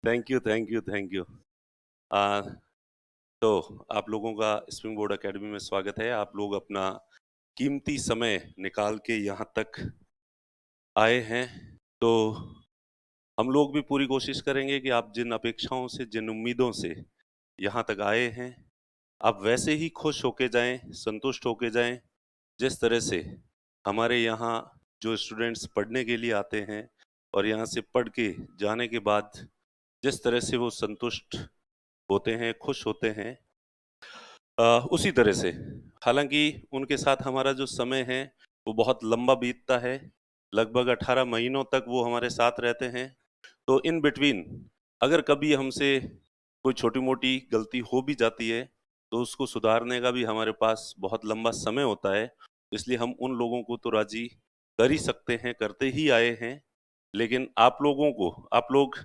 Thank you, thank you, thank you. आ, तो आप लोगों का स्प्रिंग बोर्ड एकेडमी में स्वागत है। आप लोग अपना कीमती समय निकाल के यहाँ तक आए हैं। तो हम लोग भी पूरी कोशिश करेंगे कि आप जिन अपेक्षाओं से, जिन उम्मीदों से यहाँ तक आए हैं, आप वैसे ही खुश होके जाएं, संतुष्ट होके जाएं, जिस तरह से हमारे यहाँ जो स्टूडेंट्स पढ़ने के लिए आते हैं और यहाँ से पढ़ के जाने के बाद जिस तरह से वो संतुष्ट होते हैं, खुश होते हैं, उसी तरह से। हालांकि उनके साथ हमारा जो समय है वो बहुत लंबा बीतता है, लगभग 18 महीनों तक वो हमारे साथ रहते हैं। तो इन बिटवीन अगर कभी हमसे कोई छोटी मोटी गलती हो भी जाती है तो उसको सुधारने का भी हमारे पास बहुत लंबा समय होता है। इसलिए हम उन लोगों को तो राजी कर ही सकते हैं, करते ही आए हैं। लेकिन आप लोगों को, आप लोग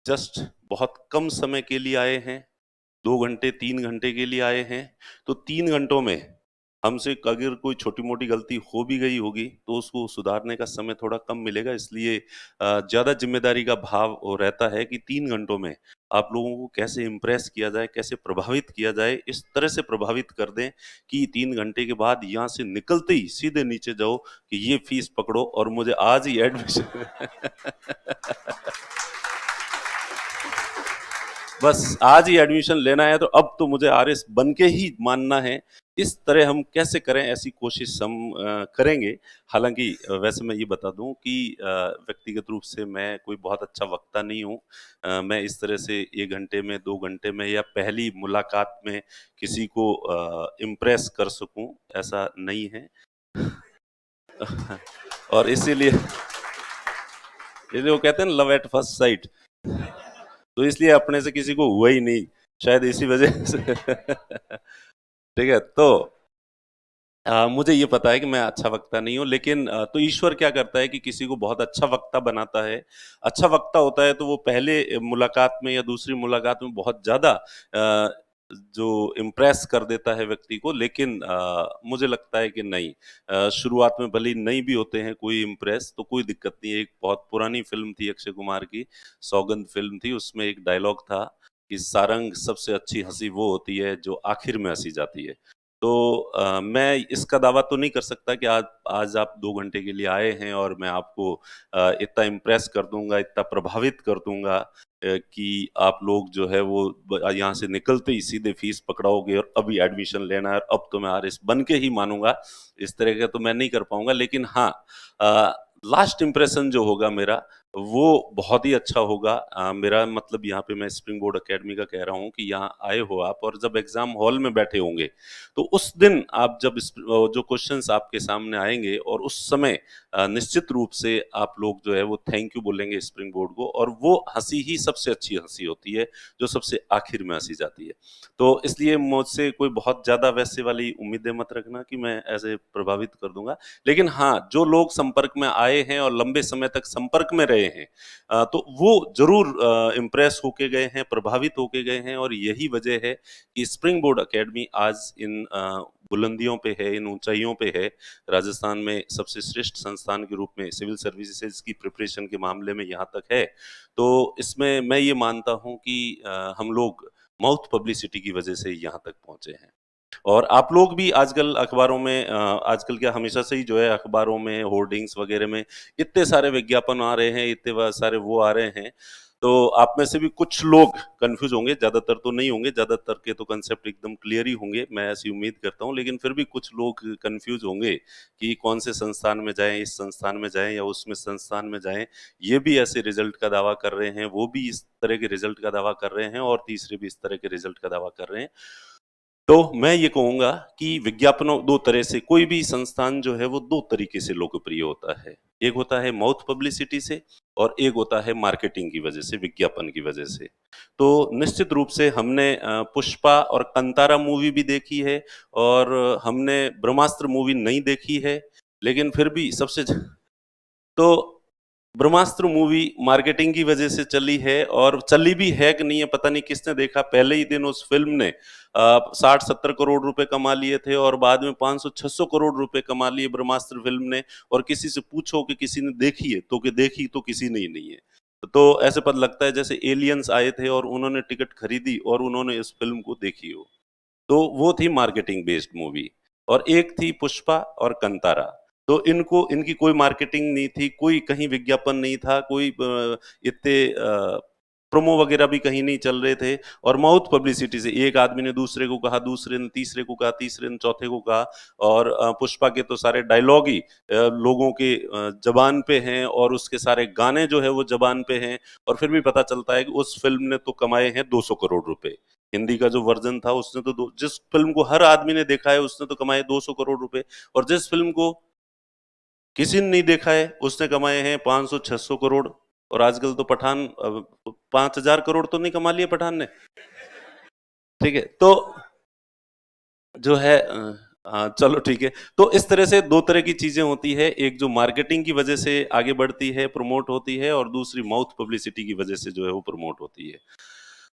जस्ट बहुत कम समय के लिए आए हैं, 2 घंटे 3 घंटे के लिए आए हैं। तो 3 घंटों में हमसे अगर कोई छोटी मोटी गलती हो भी गई होगी तो उसको सुधारने का समय थोड़ा कम मिलेगा। इसलिए ज्यादा जिम्मेदारी का भाव वो रहता है कि 3 घंटों में आप लोगों को कैसे इम्प्रेस किया जाए, कैसे प्रभावित किया जाए, इस तरह से प्रभावित कर दें कि 3 घंटे के बाद यहाँ से निकलते ही सीधे नीचे जाओ कि ये फीस पकड़ो और मुझे आज ही एडमिशन बस आज ही एडमिशन लेना है, तो अब तो मुझे आरएस बन के ही मानना है। इस तरह हम कैसे करें, ऐसी कोशिश हम करेंगे। हालांकि वैसे मैं ये बता दूं कि व्यक्तिगत रूप से मैं कोई बहुत अच्छा वक्ता नहीं हूं। मैं इस तरह से 1 घंटे में, 2 घंटे में या पहली मुलाकात में किसी को इम्प्रेस कर सकूं, ऐसा नहीं है। और इसीलिए इसलिए वो कहते हैं लव एट फर्स्ट साइट, तो इसलिए अपने से किसी को हुआ ही नहीं, शायद इसी वजह से। ठीक है। तो मुझे ये पता है कि मैं अच्छा वक्ता नहीं हूँ, लेकिन तो ईश्वर क्या करता है कि किसी को बहुत अच्छा वक्ता बनाता है। अच्छा वक्ता होता है तो वो पहले मुलाकात में या दूसरी मुलाकात में बहुत ज्यादा जो इम्प्रेस कर देता है व्यक्ति को। लेकिन मुझे लगता है कि नहीं, शुरुआत में भले ही नहीं भी होते हैं कोई इम्प्रेस तो कोई दिक्कत नहीं है। एक बहुत पुरानी फिल्म थी अक्षय कुमार की, सौगंध फिल्म थी, उसमें एक डायलॉग था कि सारंग सबसे अच्छी हंसी वो होती है जो आखिर में हंसी जाती है। तो मैं इसका दावा तो नहीं कर सकता कि आज आज आप 2 घंटे के लिए आए हैं और मैं आपको इतना इम्प्रेस कर दूंगा, इतना प्रभावित कर दूंगा कि आप लोग जो है वो यहाँ से निकलते ही सीधे फीस पकड़ाओगे और अभी एडमिशन लेना है और अब तो मैं आरएस बन के ही मानूंगा। इस तरह का तो मैं नहीं कर पाऊंगा। लेकिन हाँ, लास्ट इम्प्रेशन जो होगा मेरा वो बहुत ही अच्छा होगा। मेरा मतलब यहाँ पे मैं स्प्रिंग बोर्ड एकेडमी का कह रहा हूँ कि यहाँ आए हो आप और जब एग्जाम हॉल में बैठे होंगे तो उस दिन आप जब जो क्वेश्चंस आपके सामने आएंगे और उस समय निश्चित रूप से आप लोग जो है वो थैंक यू बोलेंगे स्प्रिंग बोर्ड को, और वो हंसी ही सबसे अच्छी हंसी होती है जो सबसे आखिर में हंसी जाती है। तो इसलिए मुझसे कोई बहुत ज्यादा वैसे वाली उम्मीदें मत रखना कि मैं ऐसे प्रभावित कर दूंगा। लेकिन हाँ, जो लोग संपर्क में आए हैं और लंबे समय तक संपर्क में रहे हैं तो वो जरूर इम्प्रेस होके गए हैं, प्रभावित होके गए हैं। और यही वजह है कि स्प्रिंग बोर्ड एकेडमी आज इन बुलंदियों पे है, इन ऊंचाइयों पे है। राजस्थान में सबसे श्रेष्ठ संस्थान के रूप में सिविल सर्विसेज की प्रिपरेशन के मामले में यहाँ तक है। तो इसमें मैं ये मानता हूँ कि हम लोग माउथ पब्लिसिटी की वजह से यहाँ तक पहुंचे हैं। और आप लोग भी आजकल अखबारों में आजकल क्या हमेशा से ही जो है अखबारों में, होर्डिंग्स वगैरह में इतने सारे विज्ञापन आ रहे हैं, इतने सारे वो आ रहे हैं। तो आप में से भी कुछ लोग कंफ्यूज होंगे, ज्यादातर तो नहीं होंगे, ज्यादातर के तो कंसेप्ट एकदम क्लियर ही होंगे, मैं ऐसी उम्मीद करता हूँ। लेकिन फिर भी कुछ लोग कंफ्यूज होंगे कि कौन से संस्थान में जाएं, इस संस्थान में जाएं या उसमें संस्थान में जाएं। ये भी ऐसे रिजल्ट का दावा कर रहे हैं, वो भी इस तरह के रिजल्ट का दावा कर रहे हैं और तीसरे भी इस तरह के रिजल्ट का दावा कर रहे हैं। तो मैं ये कहूंगा कि विज्ञापनों दो तरह से, कोई भी संस्थान जो है वो दो तरीके से लोकप्रिय होता है। एक होता है माउथ पब्लिसिटी से और एक होता है मार्केटिंग की वजह से, विज्ञापन की वजह से। तो निश्चित रूप से हमने पुष्पा और कंतारा मूवी भी देखी है और हमने ब्रह्मास्त्र मूवी नहीं देखी है। लेकिन फिर भी तो ब्रह्मास्त्र मूवी मार्केटिंग की वजह से चली है, और चली भी है कि नहीं है पता नहीं, किसने देखा। पहले ही दिन उस फिल्म ने 60-70 करोड़ रुपए कमा लिए थे, और बाद में 500-600 करोड़ रुपए कमा लिए ब्रह्मास्त्र फिल्म ने। और किसी से पूछो कि किसी ने देखी है तो, कि देखी तो किसी ने ही नहीं है। तो ऐसे पता लगता है जैसे एलियंस आए थे और उन्होंने टिकट खरीदी और उन्होंने इस फिल्म को देखी हो। तो वो थी मार्केटिंग बेस्ड मूवी। और एक थी पुष्पा और कंतारा। तो इनको, इनकी कोई मार्केटिंग नहीं थी, कोई कहीं विज्ञापन नहीं था, कोई इतने प्रोमो वगैरह भी कहीं नहीं चल रहे थे। और माउथ पब्लिसिटी से एक आदमी ने दूसरे को कहा, दूसरे ने तीसरे को कहा, तीसरे ने चौथे को कहा। और पुष्पा के तो सारे डायलॉग ही लोगों के जबान पे हैं, और उसके सारे गाने जो है वो जबान पे हैं। और फिर भी पता चलता है कि उस फिल्म ने तो कमाए हैं 200 करोड़ रुपए। हिंदी का जो वर्जन था उसने तो जिस फिल्म को हर आदमी ने देखा है उसने तो कमाए 200 करोड़ रुपए। और जिस फिल्म को किसी ने नहीं देखा है उसने कमाए हैं 500-600 करोड़। और आजकल तो पठान 5,000 करोड़ तो नहीं कमा लिए पठान ने। ठीक है, तो जो है हाँ चलो ठीक है। तो इस तरह से दो तरह की चीजें होती है, एक जो मार्केटिंग की वजह से आगे बढ़ती है, प्रमोट होती है, और दूसरी माउथ पब्लिसिटी की वजह से जो है वो प्रमोट होती है।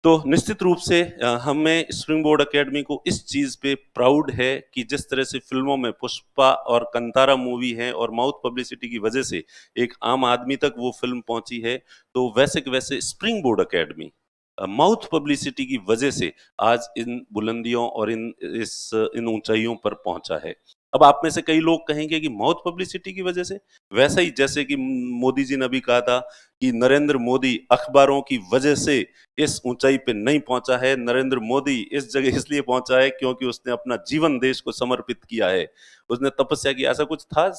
तो निश्चित रूप से हमें स्प्रिंग बोर्ड एकेडमी को इस चीज पे प्राउड है कि जिस तरह से फिल्मों में पुष्पा और कंतारा मूवी है और माउथ पब्लिसिटी की वजह से एक आम आदमी तक वो फिल्म पहुंची है, तो वैसे के वैसे spring board academy mouth publicity की वजह से आज इन बुलंदियों और इन ऊंचाइयों पर पहुंचा है। अब आप में से कई लोग कहेंगे कि माउथ पब्लिसिटी की वजह से, वैसा ही जैसे कि मोदी जी ने अभी कहा था कि नरेंद्र मोदी अखबारों की वजह से इस ऊंचाई पे नहीं पहुंचा है। नरेंद्र मोदी इस जगह इसलिए पहुंचा है क्योंकि उसने अपना जीवन देश को समर्पित किया है, उसने तपस्या की, ऐसा कुछ था।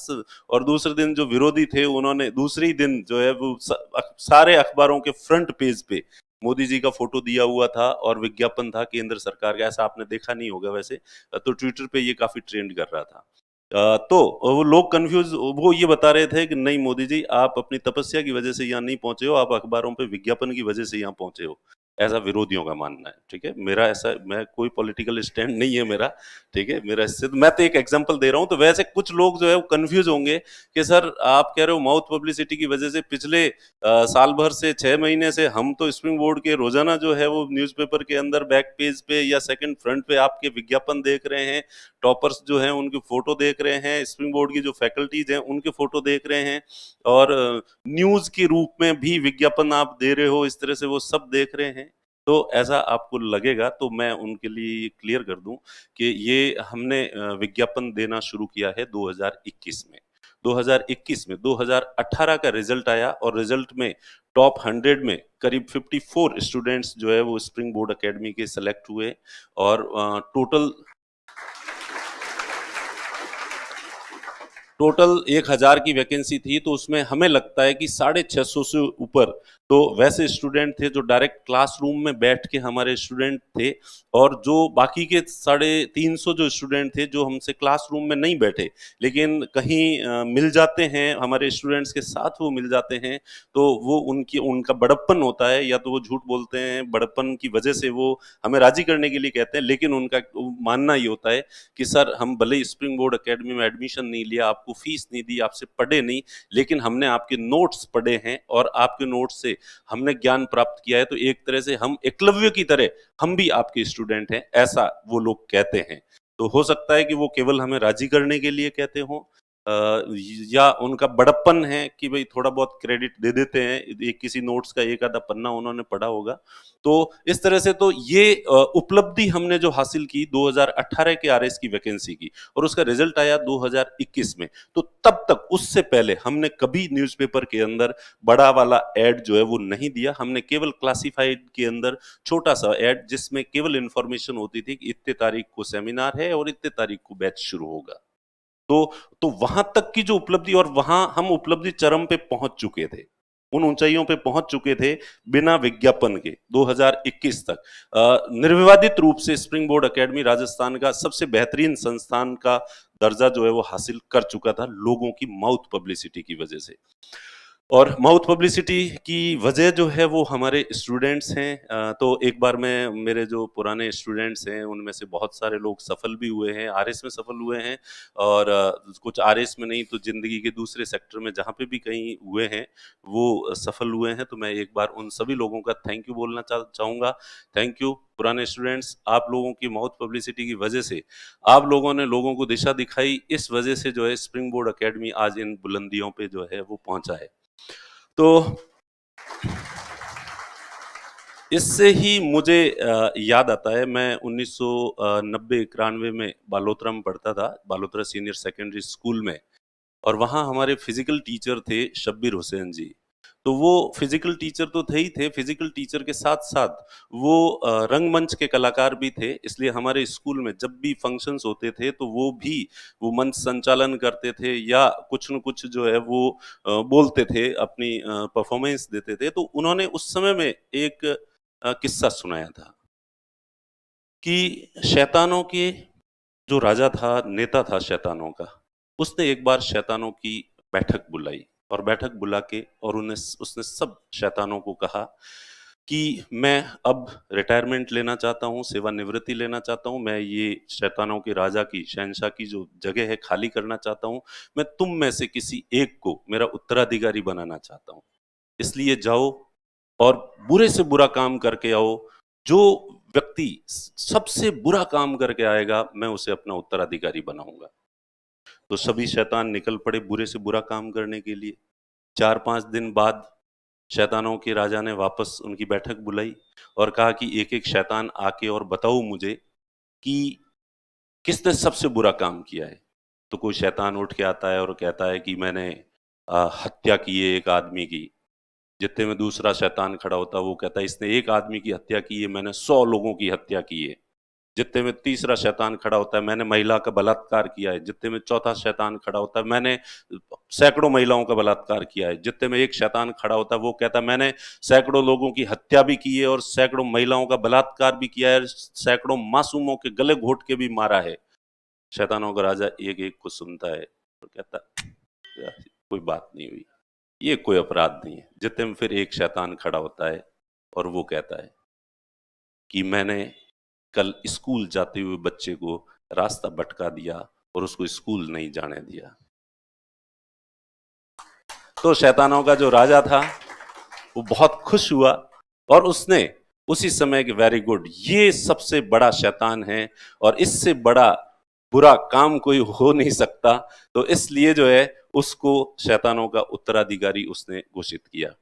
और दूसरे दिन जो विरोधी थे उन्होंने दूसरे ही दिन जो है वो सारे अखबारों के फ्रंट पेज पे मोदी जी का फोटो दिया हुआ था और विज्ञापन था केंद्र सरकार का। ऐसा आपने देखा नहीं होगा वैसे, तो ट्विटर पे ये काफी ट्रेंड कर रहा था। तो वो लोग कंफ्यूज, वो ये बता रहे थे कि नहीं मोदी जी, आप अपनी तपस्या की वजह से यहाँ नहीं पहुंचे हो, आप अखबारों पे विज्ञापन की वजह से यहाँ पहुंचे हो। ऐसा विरोधियों का मानना है। ठीक है, मेरा ऐसा, मैं कोई पॉलिटिकल स्टैंड नहीं है मेरा। ठीक है, मेरा इससे मैं तो एक एग्जांपल दे रहा हूं। तो वैसे कुछ लोग जो है वो कंफ्यूज होंगे कि सर आप कह रहे हो माउथ पब्लिसिटी की वजह से, पिछले साल भर से 6 महीने से हम तो स्प्रिंग बोर्ड के रोजाना जो है वो न्यूज़पेपर के अंदर बैक पेज पे या सेकंड फ्रंट पे आपके विज्ञापन देख रहे हैं, टॉपर्स जो हैं उनकी फोटो देख रहे हैं, स्प्रिंग बोर्ड की जो फैकल्टीज हैं उनके फोटो देख रहे हैं, और न्यूज के रूप में भी विज्ञापन आप दे रहे हो, इस तरह से वो सब देख रहे हैं। तो ऐसा आपको लगेगा, तो मैं उनके लिए क्लियर कर दूं कि ये हमने विज्ञापन देना शुरू किया है 2021 में। 2021 में 2018 का रिजल्ट आया, और रिजल्ट में टॉप 100 में करीब 54 स्टूडेंट्स जो है वो स्प्रिंग बोर्ड एकेडमी के सेलेक्ट हुए। और टोटल 1,000 की वैकेंसी थी, तो उसमें हमें लगता है कि 650 से ऊपर तो वैसे स्टूडेंट थे जो डायरेक्ट क्लासरूम में बैठ के हमारे स्टूडेंट थे। और जो बाकी के 350 जो स्टूडेंट थे जो हमसे क्लासरूम में नहीं बैठे लेकिन कहीं मिल जाते हैं, हमारे स्टूडेंट्स के साथ वो मिल जाते हैं, तो वो उनका बड़प्पन होता है, या तो वो झूठ बोलते हैं, बड़प्पन की वजह से वो हमें राजी करने के लिए कहते हैं, लेकिन उनका मानना ये होता है कि सर हम भले ही स्प्रिंग बोर्ड एकेडमी में एडमिशन नहीं लिया, आपको फीस नहीं दी, आपसे पढ़े नहीं, लेकिन हमने आपके नोट्स पढ़े हैं और आपके नोट्स से हमने ज्ञान प्राप्त किया है, तो एक तरह से हम एकलव्य की तरह हम भी आपके स्टूडेंट हैं, ऐसा वो लोग कहते हैं। तो हो सकता है कि वो केवल हमें राजी करने के लिए कहते हों, या उनका बड़प्पन है कि भाई थोड़ा बहुत क्रेडिट दे देते हैं, एक किसी नोट्स का एक आधा पन्ना उन्होंने पढ़ा होगा। तो इस तरह से तो ये उपलब्धि हमने जो हासिल की 2018 के आरएस की वैकेंसी की, और उसका रिजल्ट आया 2021 में। तो तब तक, उससे पहले हमने कभी न्यूज़पेपर के अंदर बड़ा वाला एड जो है वो नहीं दिया। हमने केवल क्लासिफाइड के अंदर छोटा सा एड, जिसमें केवल इंफॉर्मेशन होती थी कि इतने तारीख को सेमिनार है और इतने तारीख को बैच शुरू होगा। तो वहां तक की जो उपलब्धि, और वहां हम उपलब्धि चरम पे पहुंच चुके थे, उन ऊंचाइयों पे पहुंच चुके थे बिना विज्ञापन के 2021 तक। निर्विवादित रूप से स्प्रिंग बोर्ड एकेडमी राजस्थान का सबसे बेहतरीन संस्थान का दर्जा जो है वो हासिल कर चुका था, लोगों की माउथ पब्लिसिटी की वजह से। और माउथ पब्लिसिटी की वजह जो है वो हमारे स्टूडेंट्स हैं। तो एक बार मैं मेरे जो पुराने स्टूडेंट्स हैं उनमें से बहुत सारे लोग सफल भी हुए हैं, आरएस में सफल हुए हैं, और कुछ आरएस में नहीं तो जिंदगी के दूसरे सेक्टर में जहाँ पे भी कहीं हुए हैं वो सफल हुए हैं। तो मैं एक बार उन सभी लोगों का थैंक यू बोलना चाहूँगा। थैंक यू पुराने स्टूडेंट्स, आप लोगों की माउथ पब्लिसिटी की वजह से आप लोगों ने लोगों को दिशा दिखाई, इस वजह से जो है स्प्रिंग बोर्ड अकेडमी आज इन बुलंदियों पे जो है वो पहुंचा है। तो इससे ही मुझे याद आता है, मैं 1990-91 में बालोतरा में पढ़ता था, बालोतरा सीनियर सेकेंडरी स्कूल में, और वहाँ हमारे फिजिकल टीचर थे शब्बीर हुसैन जी। तो वो फिजिकल टीचर तो थे ही थे, फिजिकल टीचर के साथ साथ वो रंगमंच के कलाकार भी थे। इसलिए हमारे स्कूल में जब भी फंक्शंस होते थे तो वो भी वो मंच संचालन करते थे या कुछ न कुछ जो है वो बोलते थे, अपनी परफॉर्मेंस देते थे। तो उन्होंने उस समय में एक किस्सा सुनाया था कि शैतानों के जो राजा था, नेता था शैतानों का, उसने एक बार शैतानों की बैठक बुलाई, और बैठक बुला के और उन्हें उसने सब शैतानों को कहा कि मैं अब रिटायरमेंट लेना चाहता हूँ, सेवानिवृत्ति लेना चाहता हूँ, मैं ये शैतानों के राजा की, शहंशाह की जो जगह है खाली करना चाहता हूँ, मैं तुम में से किसी एक को मेरा उत्तराधिकारी बनाना चाहता हूँ। इसलिए जाओ और बुरे से बुरा काम करके आओ, जो व्यक्ति सबसे बुरा काम करके आएगा मैं उसे अपना उत्तराधिकारी बनाऊंगा। तो सभी शैतान निकल पड़े बुरे से बुरा काम करने के लिए। 4-5 दिन बाद शैतानों के राजा ने वापस उनकी बैठक बुलाई और कहा कि एक एक शैतान आके और बताओ मुझे कि किसने सबसे बुरा काम किया है। तो कोई शैतान उठ के आता है और कहता है कि मैंने हत्या की है एक आदमी की। जितने में दूसरा शैतान खड़ा होता है वो कहता है इसने एक आदमी की हत्या की है, मैंने 100 लोगों की हत्या की है। जितने में तीसरा शैतान खड़ा होता है मैंने महिला का बलात्कार किया है। जितने में चौथा शैतान खड़ा होता है मैंने सैकड़ों महिलाओं का बलात्कार किया है। जितने में एक शैतान खड़ा होता है वो कहता है मैंने सैकड़ों लोगों की हत्या भी की है और सैकड़ों महिलाओं का बलात्कार भी किया है, सैकड़ों मासूमों के गले घोट के भी मारा है। शैतानों का राजा एक एक को सुनता है और कहता कोई बात नहीं हुई, ये कोई अपराध नहीं है। जितने में फिर एक शैतान खड़ा होता है और वो कहता है कि मैंने कल स्कूल जाते हुए बच्चे को रास्ता भटका दिया और उसको स्कूल नहीं जाने दिया। तो शैतानों का जो राजा था वो बहुत खुश हुआ और उसने उसी समय के वेरी गुड, ये सबसे बड़ा शैतान है और इससे बड़ा बुरा काम कोई हो नहीं सकता। तो इसलिए जो है उसको शैतानों का उत्तराधिकारी उसने घोषित किया।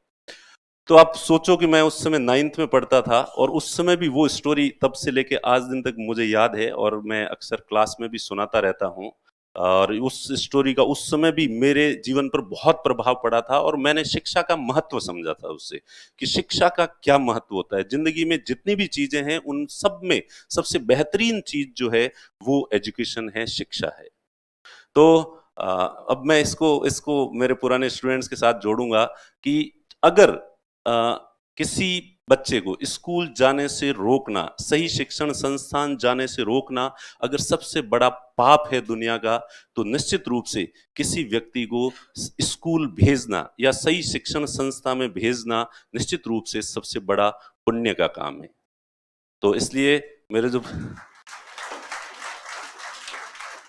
तो आप सोचो कि मैं उस समय 9th में पढ़ता था और उस समय भी वो स्टोरी तब से लेके आज दिन तक मुझे याद है और मैं अक्सर क्लास में भी सुनाता रहता हूँ। और उस स्टोरी का उस समय भी मेरे जीवन पर बहुत प्रभाव पड़ा था और मैंने शिक्षा का महत्व समझा था उससे, कि शिक्षा का क्या महत्व होता है। जिंदगी में जितनी भी चीजें हैं उन सब में सबसे बेहतरीन चीज जो है वो एजुकेशन है, शिक्षा है। तो अब मैं इसको इसको मेरे पुराने स्टूडेंट्स के साथ जोड़ूंगा कि अगर किसी बच्चे को स्कूल जाने से रोकना, सही शिक्षण संस्थान जाने से रोकना अगर सबसे बड़ा पाप है दुनिया का, तो निश्चित रूप से किसी व्यक्ति को स्कूल भेजना या सही शिक्षण संस्था में भेजना निश्चित रूप से सबसे बड़ा पुण्य का काम है। तो इसलिए मेरे जो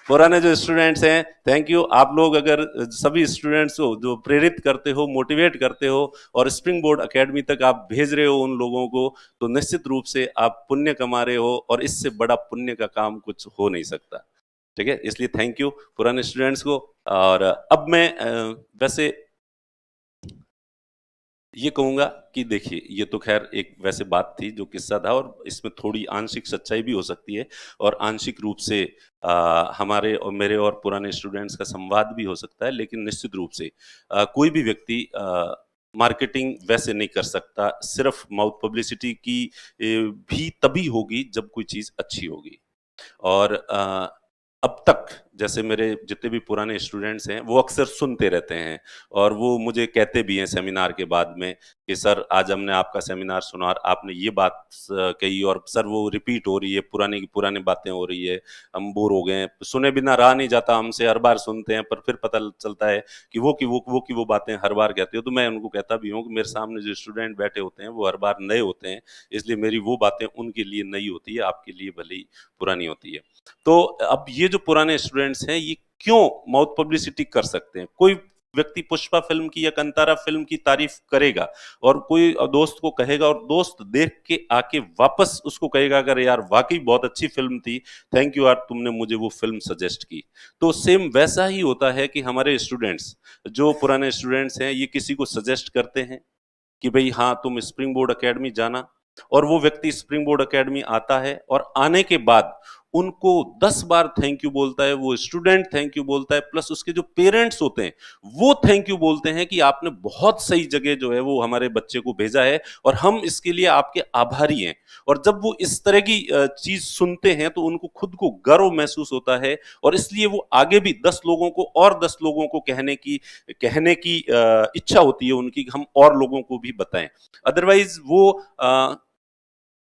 पुराने जो स्टूडेंट्स हैं, थैंक यू। आप लोग अगर सभी स्टूडेंट्स को जो प्रेरित करते हो, मोटिवेट करते हो और स्प्रिंग बोर्ड एकेडमी तक आप भेज रहे हो उन लोगों को, तो निश्चित रूप से आप पुण्य कमा रहे हो और इससे बड़ा पुण्य का काम कुछ हो नहीं सकता। ठीक है, इसलिए थैंक यू पुराने स्टूडेंट्स को। और अब मैं वैसे ये कहूंगा कि देखिए, ये तो खैर एक वैसे बात थी जो किस्सा था और इसमें थोड़ी आंशिक सच्चाई भी हो सकती है और आंशिक रूप से हमारे और मेरे और पुराने स्टूडेंट्स का संवाद भी हो सकता है। लेकिन निश्चित रूप से कोई भी व्यक्ति मार्केटिंग वैसे नहीं कर सकता। सिर्फ माउथ पब्लिसिटी की भी तभी होगी जब कोई चीज अच्छी होगी। और अब तक जैसे मेरे जितने भी पुराने स्टूडेंट्स हैं वो अक्सर सुनते रहते हैं और वो मुझे कहते भी हैं सेमिनार के बाद में कि सर आज हमने आपका सेमिनार सुना और आपने ये बात कही और सर वो रिपीट हो रही है, पुरानी की पुरानी बातें हो रही है, हम बोर हो गए हैं, सुने बिना रहा नहीं जाता हमसे, हर बार सुनते हैं पर फिर पता चलता है कि वो बातें हर बार कहते हो। तो मैं उनको कहता भी हूँ कि मेरे सामने जो स्टूडेंट बैठे होते हैं वो हर बार नए होते हैं, इसलिए मेरी वो बातें उनके लिए नई होती है, आपके लिए भले ही पुरानी होती है। तो अब ये जो पुराने स्टूडेंट्स हैं ये क्यों माउथ पब्लिसिटी कर सकते हैं? कोई व्यक्ति पुष्पा फिल्म की या कंतारा फिल्म की तारीफ करेगा और कोई दोस्त को कहेगा और दोस्त देख के आके वापस उसको कहेगा अगर यार वाकई बहुत अच्छी फिल्म थी, थैंक यू यार तुमने मुझे वो फिल्म सजेस्ट की। तो सेम वैसा ही होता है कि हमारे स्टूडेंट्स, जो पुराने स्टूडेंट्स हैं, ये किसी को सजेस्ट करते हैं कि भाई हाँ तुम स्प्रिंग बोर्ड एकेडमी जाना, और वो व्यक्ति स्प्रिंग बोर्ड एकेडमी आता है और आने के बाद उनको 10 बार थैंक यू बोलता है, वो स्टूडेंट थैंक यू बोलता है, प्लस उसके जो पेरेंट्स होते हैं वो थैंक यू बोलते हैं कि आपने बहुत सही जगह जो है वो हमारे बच्चे को भेजा है और हम इसके लिए आपके आभारी हैं। और जब वो इस तरह की चीज सुनते हैं तो उनको खुद को गर्व महसूस होता है और इसलिए वो आगे भी 10 लोगों को और 10 लोगों को कहने की इच्छा होती है उनकी कि हम और लोगों को भी बताएं। अदरवाइज वो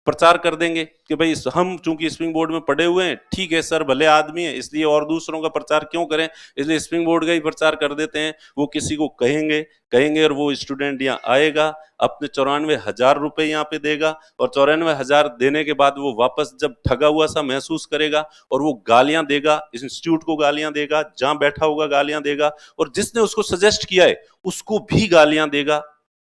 प्रचार कर देंगे कि भाई हम चूंकि स्प्रिंग बोर्ड में पढ़े हुए हैं, ठीक है सर भले आदमी है इसलिए और दूसरों का प्रचार क्यों करें, इसलिए स्प्रिंग बोर्ड का ही प्रचार कर देते हैं। वो किसी को कहेंगे कहेंगे और वो स्टूडेंट यहाँ आएगा, अपने 94,000 रुपए यहाँ पे देगा और 94,000 देने के बाद वो वापस जब ठगा हुआ सा महसूस करेगा और वो गालियां देगा, इस इंस्टीट्यूट को गालियां देगा, जहां बैठा होगा गालियां देगा और जिसने उसको सजेस्ट किया है उसको भी गालियां देगा।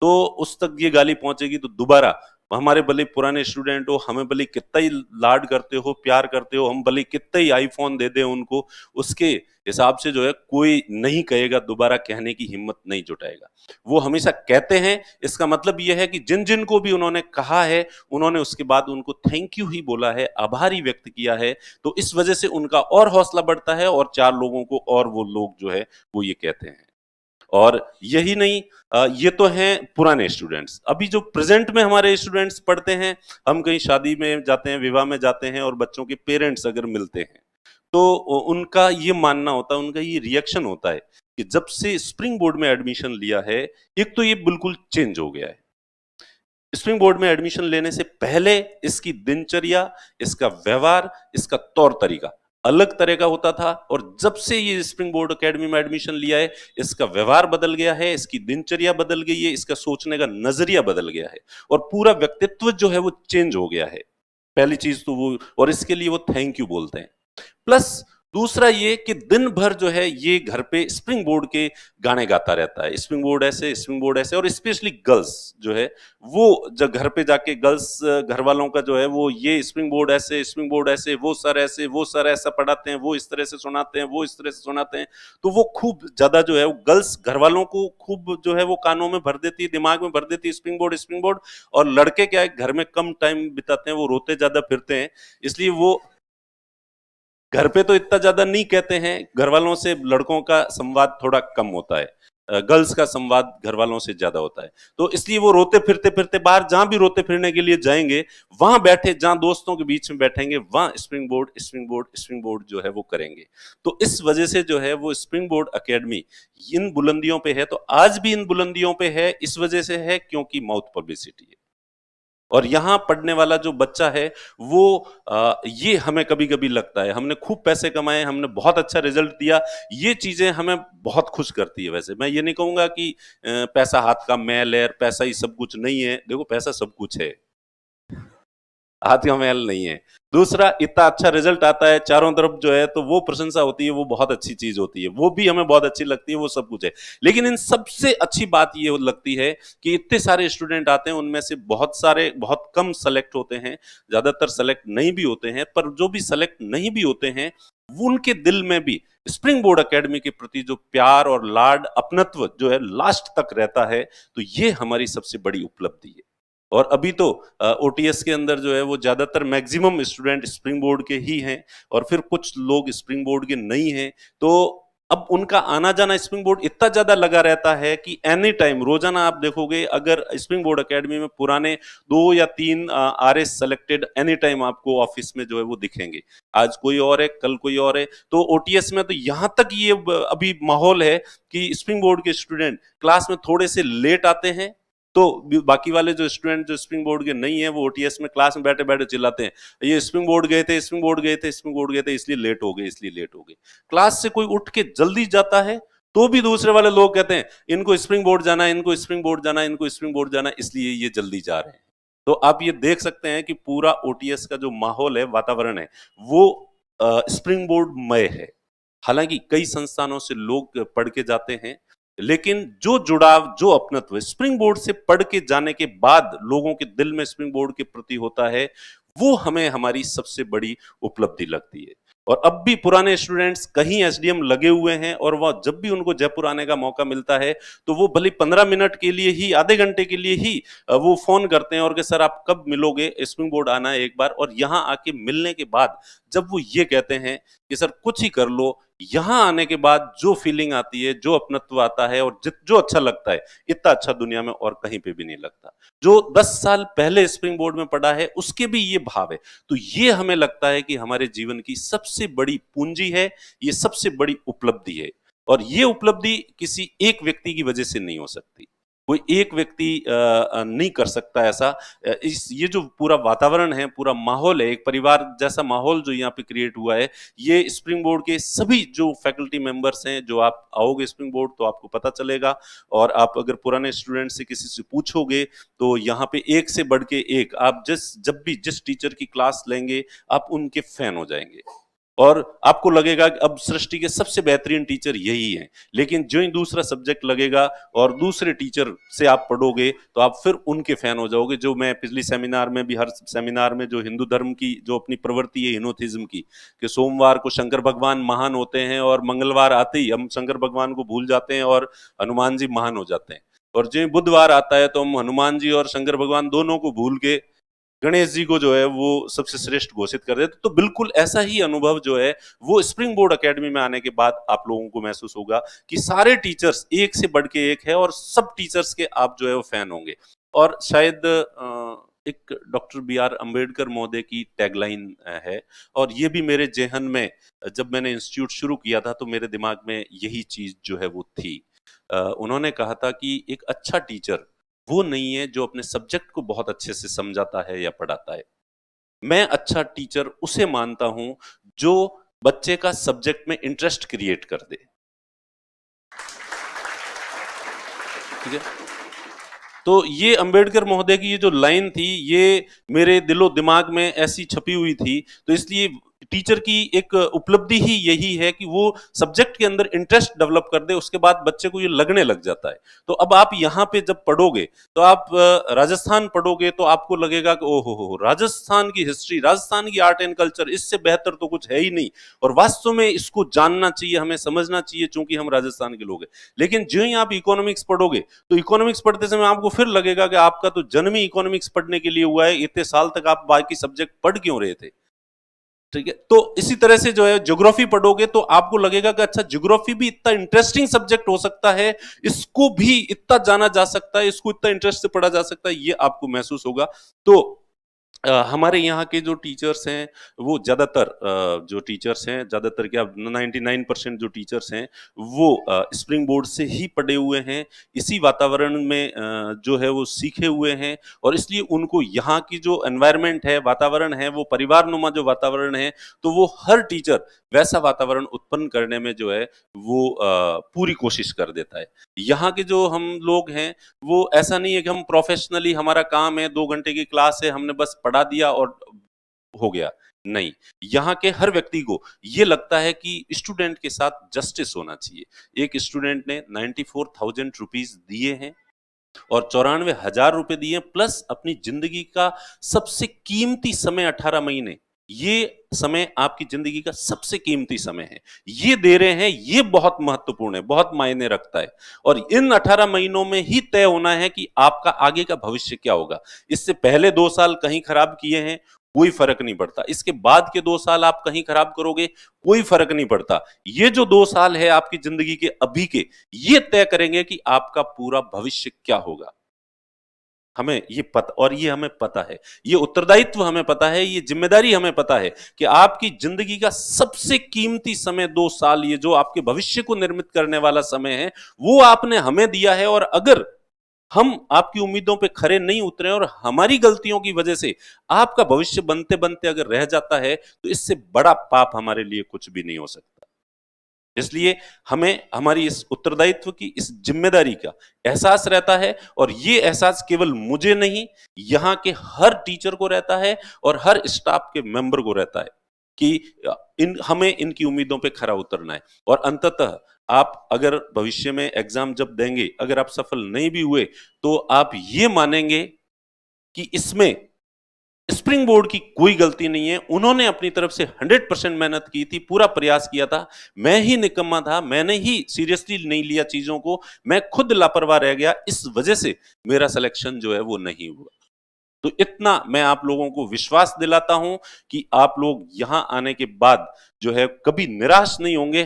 तो उस तक ये गाली पहुंचेगी तो दोबारा हमारे भले पुराने स्टूडेंट हो, हमें भले कितना ही लाड करते हो, प्यार करते हो, हम भले कितना ही आईफोन दे दें उनको, उसके हिसाब से जो है कोई नहीं कहेगा, दोबारा कहने की हिम्मत नहीं जुटाएगा। वो हमेशा कहते हैं, इसका मतलब यह है कि जिन जिन को भी उन्होंने कहा है उन्होंने उसके बाद उनको थैंक यू ही बोला है, आभारी व्यक्त किया है, तो इस वजह से उनका और हौसला बढ़ता है और 4 लोगों को और वो लोग जो है वो ये कहते हैं। और यही नहीं, ये तो हैं पुराने स्टूडेंट्स। अभी जो प्रेजेंट में हमारे स्टूडेंट्स पढ़ते हैं, हम कहीं शादी में जाते हैं, विवाह में जाते हैं और बच्चों के पेरेंट्स अगर मिलते हैं तो उनका ये मानना होता है, उनका ये रिएक्शन होता है कि जब से स्प्रिंग बोर्ड में एडमिशन लिया है, एक तो ये बिल्कुल चेंज हो गया है। स्प्रिंग बोर्ड में एडमिशन लेने से पहले इसकी दिनचर्या, इसका व्यवहार, इसका तौर तरीका अलग तरह का होता था और जब से ये स्प्रिंग बोर्ड एकेडमी में एडमिशन लिया है, इसका व्यवहार बदल गया है, इसकी दिनचर्या बदल गई है, इसका सोचने का नजरिया बदल गया है और पूरा व्यक्तित्व जो है वो चेंज हो गया है। पहली चीज तो वो, और इसके लिए वो थैंक यू बोलते हैं। प्लस दूसरा ये कि दिन भर जो है ये घर पे स्प्रिंग बोर्ड के गाने गाता रहता है, स्प्रिंग बोर्ड ऐसे, स्प्रिंग बोर्ड ऐसे, और स्पेशली गर्ल्स जो है वो जब घर पे जाके गर्ल्स घर वालों का जो है वो ये स्प्रिंग बोर्ड ऐसे, स्प्रिंग बोर्ड ऐसे, वो सर ऐसे, वो सर ऐसा पढ़ाते हैं, वो इस तरह से सुनाते हैं, वो इस तरह से सुनाते हैं, तो वो खूब ज्यादा जो है वो गर्ल्स घर वालों को खूब जो है वो कानों में भर देती है, दिमाग में भर देती है स्प्रिंग बोर्ड स्प्रिंग बोर्ड। और लड़के क्या है, घर में कम टाइम बिताते हैं, वो रोते ज्यादा फिरते हैं, इसलिए वो घर पे तो इतना ज्यादा नहीं कहते हैं, घर वालों से लड़कों का संवाद थोड़ा कम होता है, गर्ल्स का संवाद घर वालों से ज्यादा होता है। तो इसलिए वो रोते फिरते फिरते बाहर जहां भी रोते फिरने के लिए जाएंगे, वहां बैठे जहां दोस्तों के बीच में बैठेंगे वहां spring board spring board spring board जो है वो करेंगे। तो इस वजह से जो है वो स्प्रिंग बोर्ड एकेडमी इन बुलंदियों पे है, तो आज भी इन बुलंदियों पे है, इस वजह से है क्योंकि माउथ पब्लिसिटी है। और यहाँ पढ़ने वाला जो बच्चा है वो ये हमें कभी कभी लगता है हमने खूब पैसे कमाए, हमने बहुत अच्छा रिजल्ट दिया, ये चीजें हमें बहुत खुश करती है। वैसे मैं ये नहीं कहूंगा कि पैसा हाथ का मैल है, पैसा ही सब कुछ नहीं है, देखो पैसा सब कुछ है, हाथ का मैल नहीं है। दूसरा, इतना अच्छा रिजल्ट आता है चारों तरफ जो है, तो वो प्रशंसा होती है, वो बहुत अच्छी चीज होती है, वो भी हमें बहुत अच्छी लगती है, वो सब कुछ है। लेकिन इन सबसे अच्छी बात ये लगती है कि इतने सारे स्टूडेंट आते हैं, उनमें से बहुत सारे बहुत कम सेलेक्ट होते हैं, ज्यादातर सेलेक्ट नहीं भी होते हैं, पर जो भी सेलेक्ट नहीं भी होते हैं वो उनके दिल में भी स्प्रिंग बोर्ड एकेडमी के प्रति जो प्यार और लाड अपनत्व जो है लास्ट तक रहता है। तो ये हमारी सबसे बड़ी उपलब्धि है। और अभी तो ओटीएस के अंदर जो है वो ज्यादातर मैक्सिमम स्टूडेंट स्प्रिंग बोर्ड के ही हैं और फिर कुछ लोग स्प्रिंग बोर्ड के नहीं हैं। तो अब उनका आना जाना स्प्रिंग बोर्ड इतना ज्यादा लगा रहता है कि एनी टाइम रोजाना आप देखोगे, अगर स्प्रिंग बोर्ड एकेडमी में पुराने 2 या 3 आरएस सेलेक्टेड एनी टाइम आपको ऑफिस में जो है वो दिखेंगे। आज कोई और है, कल कोई और है। तो ओटीएस में तो यहां तक ये अभी माहौल है कि स्प्रिंग बोर्ड के स्टूडेंट क्लास में थोड़े से लेट आते हैं, तो बाकी वाले जो स्टूडेंट जो स्प्रिंग बोर्ड के नहीं है वो ओटीएस में क्लास में बैठे बैठे चिल्लाते हैं, ये स्प्रिंग बोर्ड गए थे, स्प्रिंग बोर्ड गए थे, स्प्रिंग बोर्ड गए थे, इसलिए लेट हो गए, इसलिए लेट हो गए। क्लास से कोई उठ के जल्दी जाता है तो भी दूसरे वाले लोग कहते हैं इनको स्प्रिंग बोर्ड जाना है, इनको स्प्रिंग बोर्ड जाना है, इनको स्प्रिंग बोर्ड जाना है, इसलिए ये जल्दी जा रहे हैं। तो आप ये देख सकते हैं कि पूरा ओटीएस का जो माहौल है, वातावरण है, वो स्प्रिंग बोर्ड मय है। हालांकि कई संस्थानों से लोग पढ़ के जाते हैं, लेकिन जो जुड़ाव, जो अपनत्व स्प्रिंग बोर्ड से पढ़ के जाने के बाद लोगों के दिल में स्प्रिंग बोर्ड के प्रति होता है, वो हमें हमारी सबसे बड़ी उपलब्धि लगती है। और अब भी पुराने स्टूडेंट्स कहीं एसडीएम लगे हुए हैं, और वह जब भी उनको जयपुर आने का मौका मिलता है तो वो भले 15 मिनट के लिए ही, आधे घंटे के लिए ही वो फोन करते हैं और कि सर आप कब मिलोगे, स्प्रिंग बोर्ड आना है एक बार। और यहाँ आके मिलने के बाद जब वो ये कहते हैं कि सर कुछ ही कर लो, यहां आने के बाद जो फीलिंग आती है, जो अपनत्व आता है, और जो अच्छा लगता है, इतना अच्छा दुनिया में और कहीं पे भी नहीं लगता। जो 10 साल पहले स्प्रिंग बोर्ड में पढ़ा है उसके भी ये भाव है। तो ये हमें लगता है कि हमारे जीवन की सबसे बड़ी पूंजी है, ये सबसे बड़ी उपलब्धि है। और ये उपलब्धि किसी एक व्यक्ति की वजह से नहीं हो सकती, कोई एक व्यक्ति नहीं कर सकता ऐसा। इस ये जो पूरा वातावरण है, पूरा माहौल है, एक परिवार जैसा माहौल जो यहाँ पे क्रिएट हुआ है, ये स्प्रिंग बोर्ड के सभी जो फैकल्टी मेंबर्स हैं, जो आप आओगे स्प्रिंग बोर्ड तो आपको पता चलेगा। और आप अगर पुराने स्टूडेंट से किसी से पूछोगे तो यहाँ पे एक से बढ़ के एक, आप जब भी जिस टीचर की क्लास लेंगे आप उनके फैन हो जाएंगे, और आपको लगेगा कि अब सृष्टि के सबसे बेहतरीन टीचर यही हैं। लेकिन जो ही दूसरा सब्जेक्ट लगेगा और दूसरे टीचर से आप पढ़ोगे तो आप फिर उनके फैन हो जाओगे। जो मैं पिछली सेमिनार में भी, हर सेमिनार में जो हिंदू धर्म की जो अपनी प्रवृत्ति है हिनोथिज्म की, कि सोमवार को शंकर भगवान महान होते हैं और मंगलवार आते ही हम शंकर भगवान को भूल जाते हैं और हनुमान जी महान हो जाते हैं, और जो बुधवार आता है तो हम हनुमान जी और शंकर भगवान दोनों को भूल के गणेश जी को जो है वो सबसे श्रेष्ठ घोषित कर देते। तो बिल्कुल ऐसा ही अनुभव जो है वो स्प्रिंग बोर्ड एकेडमी में आने के बाद आप लोगों को महसूस होगा कि सारे टीचर्स एक से बढ़ के एक है, और सब टीचर्स के आप जो है वो फैन होंगे। और शायद एक डॉक्टर बी आर अम्बेडकर महोदय की टैगलाइन है, और ये भी मेरे जेहन में, जब मैंने इंस्टीट्यूट शुरू किया था तो मेरे दिमाग में यही चीज जो है वो थी। उन्होंने कहा था कि एक अच्छा टीचर वो नहीं है जो अपने सब्जेक्ट को बहुत अच्छे से समझाता है या पढ़ाता है। मैं अच्छा टीचर उसे मानता हूं जो बच्चे का सब्जेक्ट में इंटरेस्ट क्रिएट कर दे। ठीक है, तो ये अंबेडकर महोदय की ये जो लाइन थी, ये मेरे दिलो दिमाग में ऐसी छपी हुई थी। तो इसलिए टीचर की एक उपलब्धि ही यही है कि वो सब्जेक्ट के अंदर इंटरेस्ट डेवलप कर दे, उसके बाद बच्चे को ये लगने लग जाता है। तो अब आप यहाँ पे जब पढ़ोगे तो आप राजस्थान पढ़ोगे तो आपको लगेगा कि ओहो हो, राजस्थान की हिस्ट्री, राजस्थान की आर्ट एंड कल्चर, इससे बेहतर तो कुछ है ही नहीं, और वास्तव में इसको जानना चाहिए, हमें समझना चाहिए, चूंकि हम राजस्थान के लोग हैं। लेकिन जो ही आप इकोनॉमिक्स पढ़ोगे तो इकोनॉमिक्स पढ़ते समय आपको फिर लगेगा कि आपका तो जन्म ही इकोनॉमिक्स पढ़ने के लिए हुआ है, इतने साल तक आप बाकी सब्जेक्ट पढ़ क्यों रहे थे। ठीक है, तो इसी तरह से जो है ज्योग्राफी पढ़ोगे तो आपको लगेगा कि अच्छा, ज्योग्राफी भी इतना इंटरेस्टिंग सब्जेक्ट हो सकता है, इसको भी इतना जाना जा सकता है, इसको इतना इंटरेस्ट से पढ़ा जा सकता है, ये आपको महसूस होगा। तो हमारे यहाँ के जो टीचर्स हैं वो ज्यादातर जो टीचर्स हैं, ज्यादातर क्या 99% जो टीचर्स हैं वो स्प्रिंग बोर्ड से ही पढ़े हुए हैं, इसी वातावरण में जो है वो सीखे हुए हैं, और इसलिए उनको यहाँ की जो एनवायरनमेंट है, वातावरण है, वो परिवार नुमा जो वातावरण है, तो वो हर टीचर वैसा वातावरण उत्पन्न करने में जो है वो पूरी कोशिश कर देता है। यहाँ के जो हम लोग हैं वो ऐसा नहीं है कि हम प्रोफेशनली, हमारा काम है 2 घंटे की क्लास है, हमने बस पढ़ा दिया और हो गया। नहीं, यहाँ के हर व्यक्ति को ये लगता है कि स्टूडेंट के साथ जस्टिस होना चाहिए। एक स्टूडेंट ने 94,000 रुपीज दिए हैं और 94,000 रुपए दिए, प्लस अपनी जिंदगी का सबसे कीमती समय 18 महीने, ये समय आपकी जिंदगी का सबसे कीमती समय है, ये दे रहे हैं, ये बहुत महत्वपूर्ण है, बहुत मायने रखता है। और इन 18 महीनों में ही तय होना है कि आपका आगे का भविष्य क्या होगा। इससे पहले 2 साल कहीं खराब किए हैं, कोई फर्क नहीं पड़ता। इसके बाद के 2 साल आप कहीं खराब करोगे, कोई फर्क नहीं पड़ता। ये जो 2 साल है आपकी जिंदगी के अभी के, ये तय करेंगे कि आपका पूरा भविष्य क्या होगा। हमें ये पता, और ये हमें पता है, ये उत्तरदायित्व हमें पता है, ये जिम्मेदारी हमें पता है कि आपकी जिंदगी का सबसे कीमती समय 2 साल, ये जो आपके भविष्य को निर्मित करने वाला समय है, वो आपने हमें दिया है। और अगर हम आपकी उम्मीदों पे खरे नहीं उतरे और हमारी गलतियों की वजह से आपका भविष्य बनते बनते अगर रह जाता है, तो इससे बड़ा पाप हमारे लिए कुछ भी नहीं हो सकता। इसलिए हमें हमारी इस उत्तरदायित्व की, इस जिम्मेदारी का एहसास रहता है, और ये एहसास केवल मुझे नहीं, यहाँ के हर टीचर को रहता है और हर स्टाफ के मेंबर को रहता है कि हमें इनकी उम्मीदों पे खरा उतरना है। और अंततः आप अगर भविष्य में एग्जाम जब देंगे, अगर आप सफल नहीं भी हुए, तो आप ये मानेंगे कि इसमें स्प्रिंग बोर्ड की कोई गलती नहीं है। उन्होंने अपनी तरफ से 100% मेहनत की थी, पूरा प्रयास किया था। मैं ही निकम्मा था, मैंने ही सीरियसली नहीं लिया चीजों को, मैं खुद लापरवाह रह गया, इस वजह से मेरा सिलेक्शन जो है वो नहीं हुआ। तो इतना मैं आप लोगों को विश्वास दिलाता हूं कि आप लोग यहां आने के बाद जो है कभी निराश नहीं होंगे।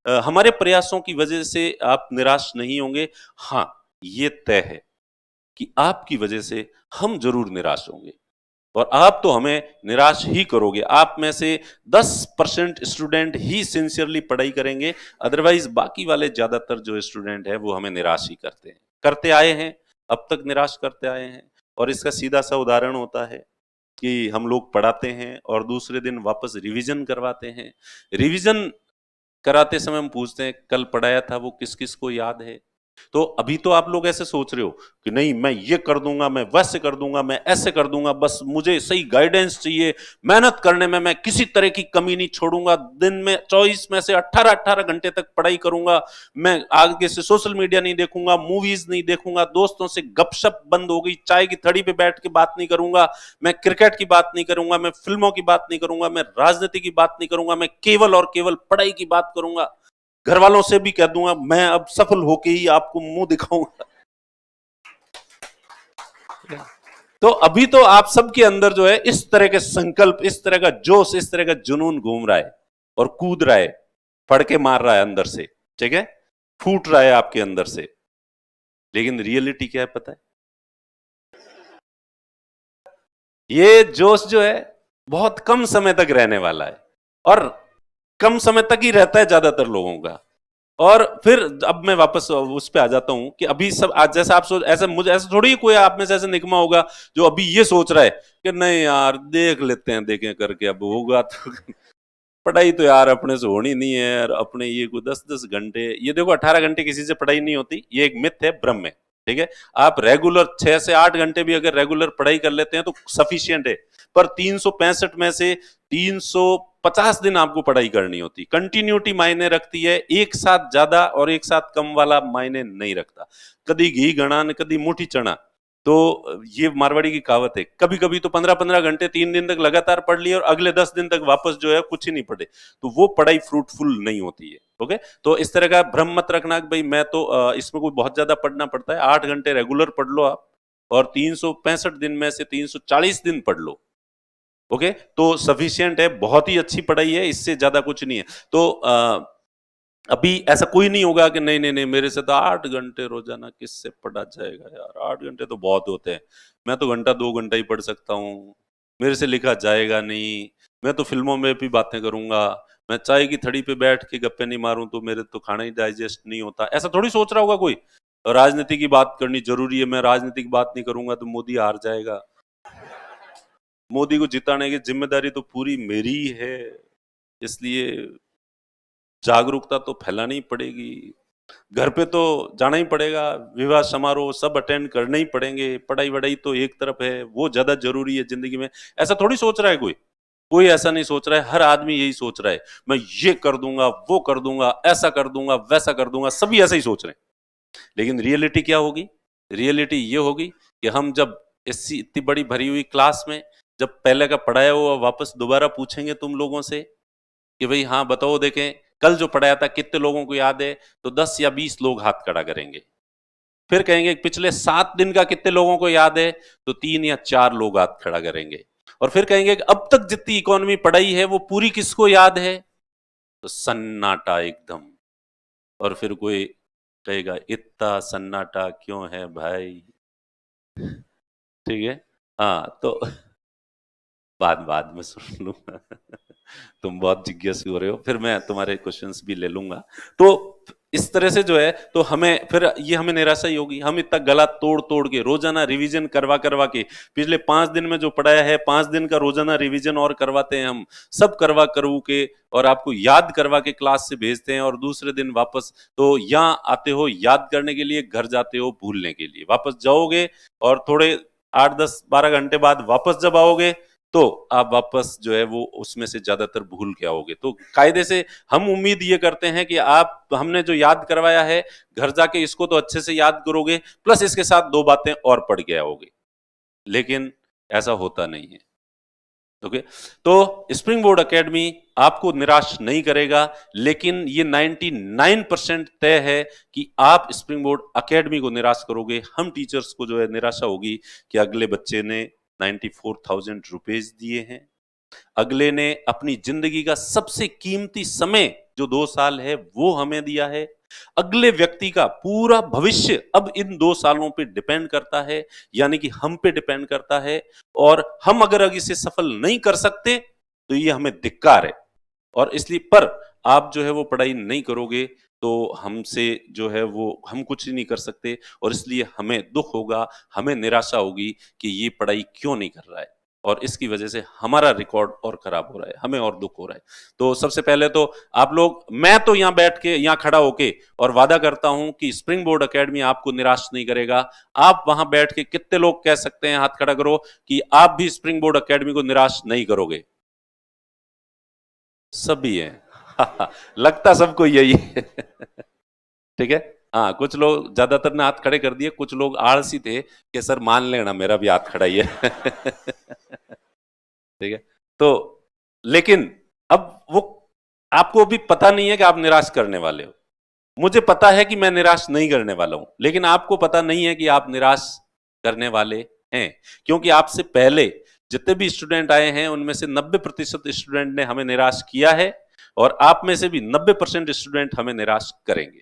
हमारे प्रयासों की वजह से आप निराश नहीं होंगे। हाँ, ये तय है कि आपकी वजह से हम जरूर निराश होंगे, और आप तो हमें निराश ही करोगे। आप में से 10% स्टूडेंट ही सिंसियरली पढ़ाई करेंगे, अदरवाइज बाकी वाले ज्यादातर जो स्टूडेंट है वो हमें निराश ही करते हैं, करते आए हैं, अब तक निराश करते आए हैं। और इसका सीधा सा उदाहरण होता है कि हम लोग पढ़ाते हैं और दूसरे दिन वापस रिवीजन करवाते हैं। रिवीजन कराते समय हम पूछते हैं कल पढ़ाया था वो किस किस को याद है। तो अभी तो आप लोग ऐसे सोच रहे हो कि नहीं, मैं ये कर दूंगा, मैं वैसे कर दूंगा, मैं ऐसे कर दूंगा, बस मुझे सही गाइडेंस चाहिए, मेहनत करने में मैं किसी तरह की कमी नहीं छोड़ूंगा, दिन में 24 में से 18-18 घंटे तक पढ़ाई करूंगा, मैं आगे से सोशल मीडिया नहीं देखूंगा, मूवीज नहीं देखूंगा, दोस्तों से गपशप बंद हो गई, चाय की थड़ी पे बैठ के बात नहीं करूंगा, मैं क्रिकेट की बात नहीं करूंगा, मैं फिल्मों की बात नहीं करूंगा, मैं राजनीति की बात नहीं करूंगा, मैं केवल और केवल पढ़ाई की बात करूंगा, घर वालों से भी कह दूंगा मैं अब सफल होके ही आपको मुंह दिखाऊंगा। तो अभी तो आप सबके अंदर जो है इस तरह के संकल्प, इस तरह का जोश, इस तरह का जुनून घूम रहा है और कूद रहा है, फड़के मार रहा है अंदर से, ठीक है, फूट रहा है आपके अंदर से। लेकिन रियलिटी क्या है पता है? ये जोश जो है बहुत कम समय तक रहने वाला है, और कम समय तक ही रहता है ज्यादातर लोगों का। और फिर अब मैं वापस उस पे आ जाता हूं कि अभी सब आज जैसा आप सोच, ऐसा मुझे ऐसा थोड़ी कोई आप में से ऐसा निकमा होगा जो अभी ये सोच रहा है कि नहीं यार देख लेते हैं, देखें करके, अब होगा तो पढ़ाई तो यार अपने से होनी नहीं है यार, अपने ये को 10-10 घंटे, ये देखो 18 घंटे किसी से पढ़ाई नहीं होती, ये एक मिथ है, भ्रम है, ठीक है। आप रेगुलर 6 से 8 घंटे भी अगर रेगुलर पढ़ाई कर लेते हैं तो सफिशियंट है। पर 365 में से 350 दिन आपको पढ़ाई करनी होती, कंटिन्यूटी मायने रखती है, एक साथ ज्यादा और एक साथ कम वाला मायने नहीं रखता। कदी घी गणा न कदी मुठी चना, तो ये मारवाड़ी की कहावत है। कभी कभी तो 15-15 घंटे 3 दिन तक लगातार पढ़ लिया और अगले 10 दिन तक वापस जो है कुछ ही नहीं पढ़े, तो वो पढ़ाई फ्रूटफुल नहीं होती है। ओके, तो इस तरह का भ्रम मत रखना कि भाई मैं तो इसमें कोई बहुत ज्यादा पढ़ना पड़ता है। 8 घंटे रेगुलर पढ़ लो आप, और 365 दिन में से 340 दिन पढ़ लो, ओके, तो सफिशियंट है, बहुत ही अच्छी पढ़ाई है, इससे ज्यादा कुछ नहीं है। तो अभी ऐसा कोई नहीं होगा कि नहीं नहीं नहीं मेरे से तो 8 घंटे रोजाना किससे पढ़ा जाएगा यार, 8 घंटे तो बहुत होते हैं, मैं तो घंटा 2 घंटा ही पढ़ सकता हूँ, मेरे से लिखा जाएगा नहीं, मैं तो फिल्मों में भी बातें करूंगा, मैं चाय की थड़ी पे बैठ के गप्पे नहीं मारूं तो मेरे तो खाना ही डाइजेस्ट नहीं होता, ऐसा थोड़ी सोच रहा होगा कोई। राजनीति की बात करनी जरूरी है, मैं राजनीति की बात नहीं करूंगा तो मोदी हार जाएगा, मोदी को जिताने की जिम्मेदारी तो पूरी मेरी है, इसलिए जागरूकता तो फैलानी पड़ेगी, घर पे तो जाना ही पड़ेगा, विवाह समारोह सब अटेंड करने ही पड़ेंगे, पढ़ाई वढ़ाई तो एक तरफ है, वो ज्यादा जरूरी है जिंदगी में, ऐसा थोड़ी सोच रहा है कोई। कोई ऐसा नहीं सोच रहा है, हर आदमी यही सोच रहा है, मैं ये कर दूंगा, वो कर दूंगा, ऐसा कर दूंगा, वैसा कर दूंगा, सभी ऐसा ही सोच रहे हैं। लेकिन रियलिटी क्या होगी? रियलिटी ये होगी कि हम जब इतनी बड़ी भरी हुई क्लास में जब पहले का पढ़ाया हुआ वापस दोबारा पूछेंगे तुम लोगों से कि भाई हाँ बताओ, देखें कल जो पढ़ाया था कितने लोगों को याद है, तो 10 या 20 लोग हाथ खड़ा करेंगे। फिर कहेंगे पिछले 7 दिन का कितने लोगों को याद है, तो 3 या 4 लोग हाथ खड़ा करेंगे। और फिर कहेंगे कि अब तक जितनी इकोनॉमी पढ़ाई है वो पूरी किसको याद है, तो सन्नाटा एकदम। और फिर कोई कहेगा इतना सन्नाटा क्यों है भाई, ठीक है। हाँ तो बाद बाद में सुन लूंगा। तुम बहुत जिज्ञासु हो रहे हो, फिर मैं तुम्हारे क्वेश्चंस भी ले लूंगा। तो इस तरह से जो है, तो हमें फिर ये हमें निराशा ही होगी। हम इतना गला तोड़ तोड़ के रोजाना रिवीजन करवा करवा के, पिछले 5 दिन में जो पढ़ाया है 5 दिन का रोजाना रिवीजन और करवाते हैं हम, सब करवा करवू के, और आपको याद करवा के क्लास से भेजते हैं, और दूसरे दिन वापस तो यहाँ आते हो याद करने के लिए, घर जाते हो भूलने के लिए। वापस जाओगे और थोड़े 8 10 12 घंटे बाद वापस जब आओगे तो आप वापस जो है वो उसमें से ज्यादातर भूल के आओगे। तो कायदे से हम उम्मीद ये करते हैं कि आप, हमने जो याद करवाया है घर जाके इसको तो अच्छे से याद करोगे, प्लस इसके साथ 2 बातें और पढ़ के आओगे, लेकिन ऐसा होता नहीं है। ओके, तो स्प्रिंग बोर्ड एकेडमी आपको निराश नहीं करेगा, लेकिन ये 99% तय है कि आप स्प्रिंग बोर्ड एकेडमी को निराश करोगे। हम टीचर्स को जो है निराशा होगी कि अगले बच्चे ने 94,000 रुपीज दिए हैं, अगले ने अपनी जिंदगी का सबसे कीमती समय जो 2 साल है वो हमें दिया है, अगले व्यक्ति का पूरा भविष्य अब इन 2 सालों पे डिपेंड करता है, यानी कि हम पे डिपेंड करता है, और हम अगर इसे सफल नहीं कर सकते तो ये हमें धिक्कार है। और इसलिए पर आप जो है वो पढ़ाई नहीं करोगे तो हमसे जो है वो हम कुछ ही नहीं कर सकते, और इसलिए हमें दुख होगा, हमें निराशा होगी कि ये पढ़ाई क्यों नहीं कर रहा है, और इसकी वजह से हमारा रिकॉर्ड और खराब हो रहा है, हमें और दुख हो रहा है। तो सबसे पहले तो आप लोग, मैं तो यहाँ बैठ के, यहाँ खड़ा होके और वादा करता हूं कि स्प्रिंग बोर्ड एकेडमी आपको निराश नहीं करेगा। आप वहां बैठ के कितने लोग कह सकते हैं, हाथ खड़ा करो, कि आप भी स्प्रिंग बोर्ड एकेडमी को निराश नहीं करोगे? सभी है। लगता सबको यही है। ठीक है। हाँ, कुछ लोग, ज्यादातर ने हाथ खड़े कर दिए, कुछ लोग आलसी थे कि सर मान लेना मेरा भी हाथ खड़ा ही है। ठीक है। तो लेकिन अब वो आपको अभी पता नहीं है कि आप निराश करने वाले हो। मुझे पता है कि मैं निराश नहीं करने वाला हूं, लेकिन आपको पता नहीं है कि आप निराश करने वाले हैं, क्योंकि आपसे पहले जितने भी स्टूडेंट आए हैं उनमें से 90% स्टूडेंट ने हमें निराश किया है, और आप में से भी 90% स्टूडेंट हमें निराश करेंगे।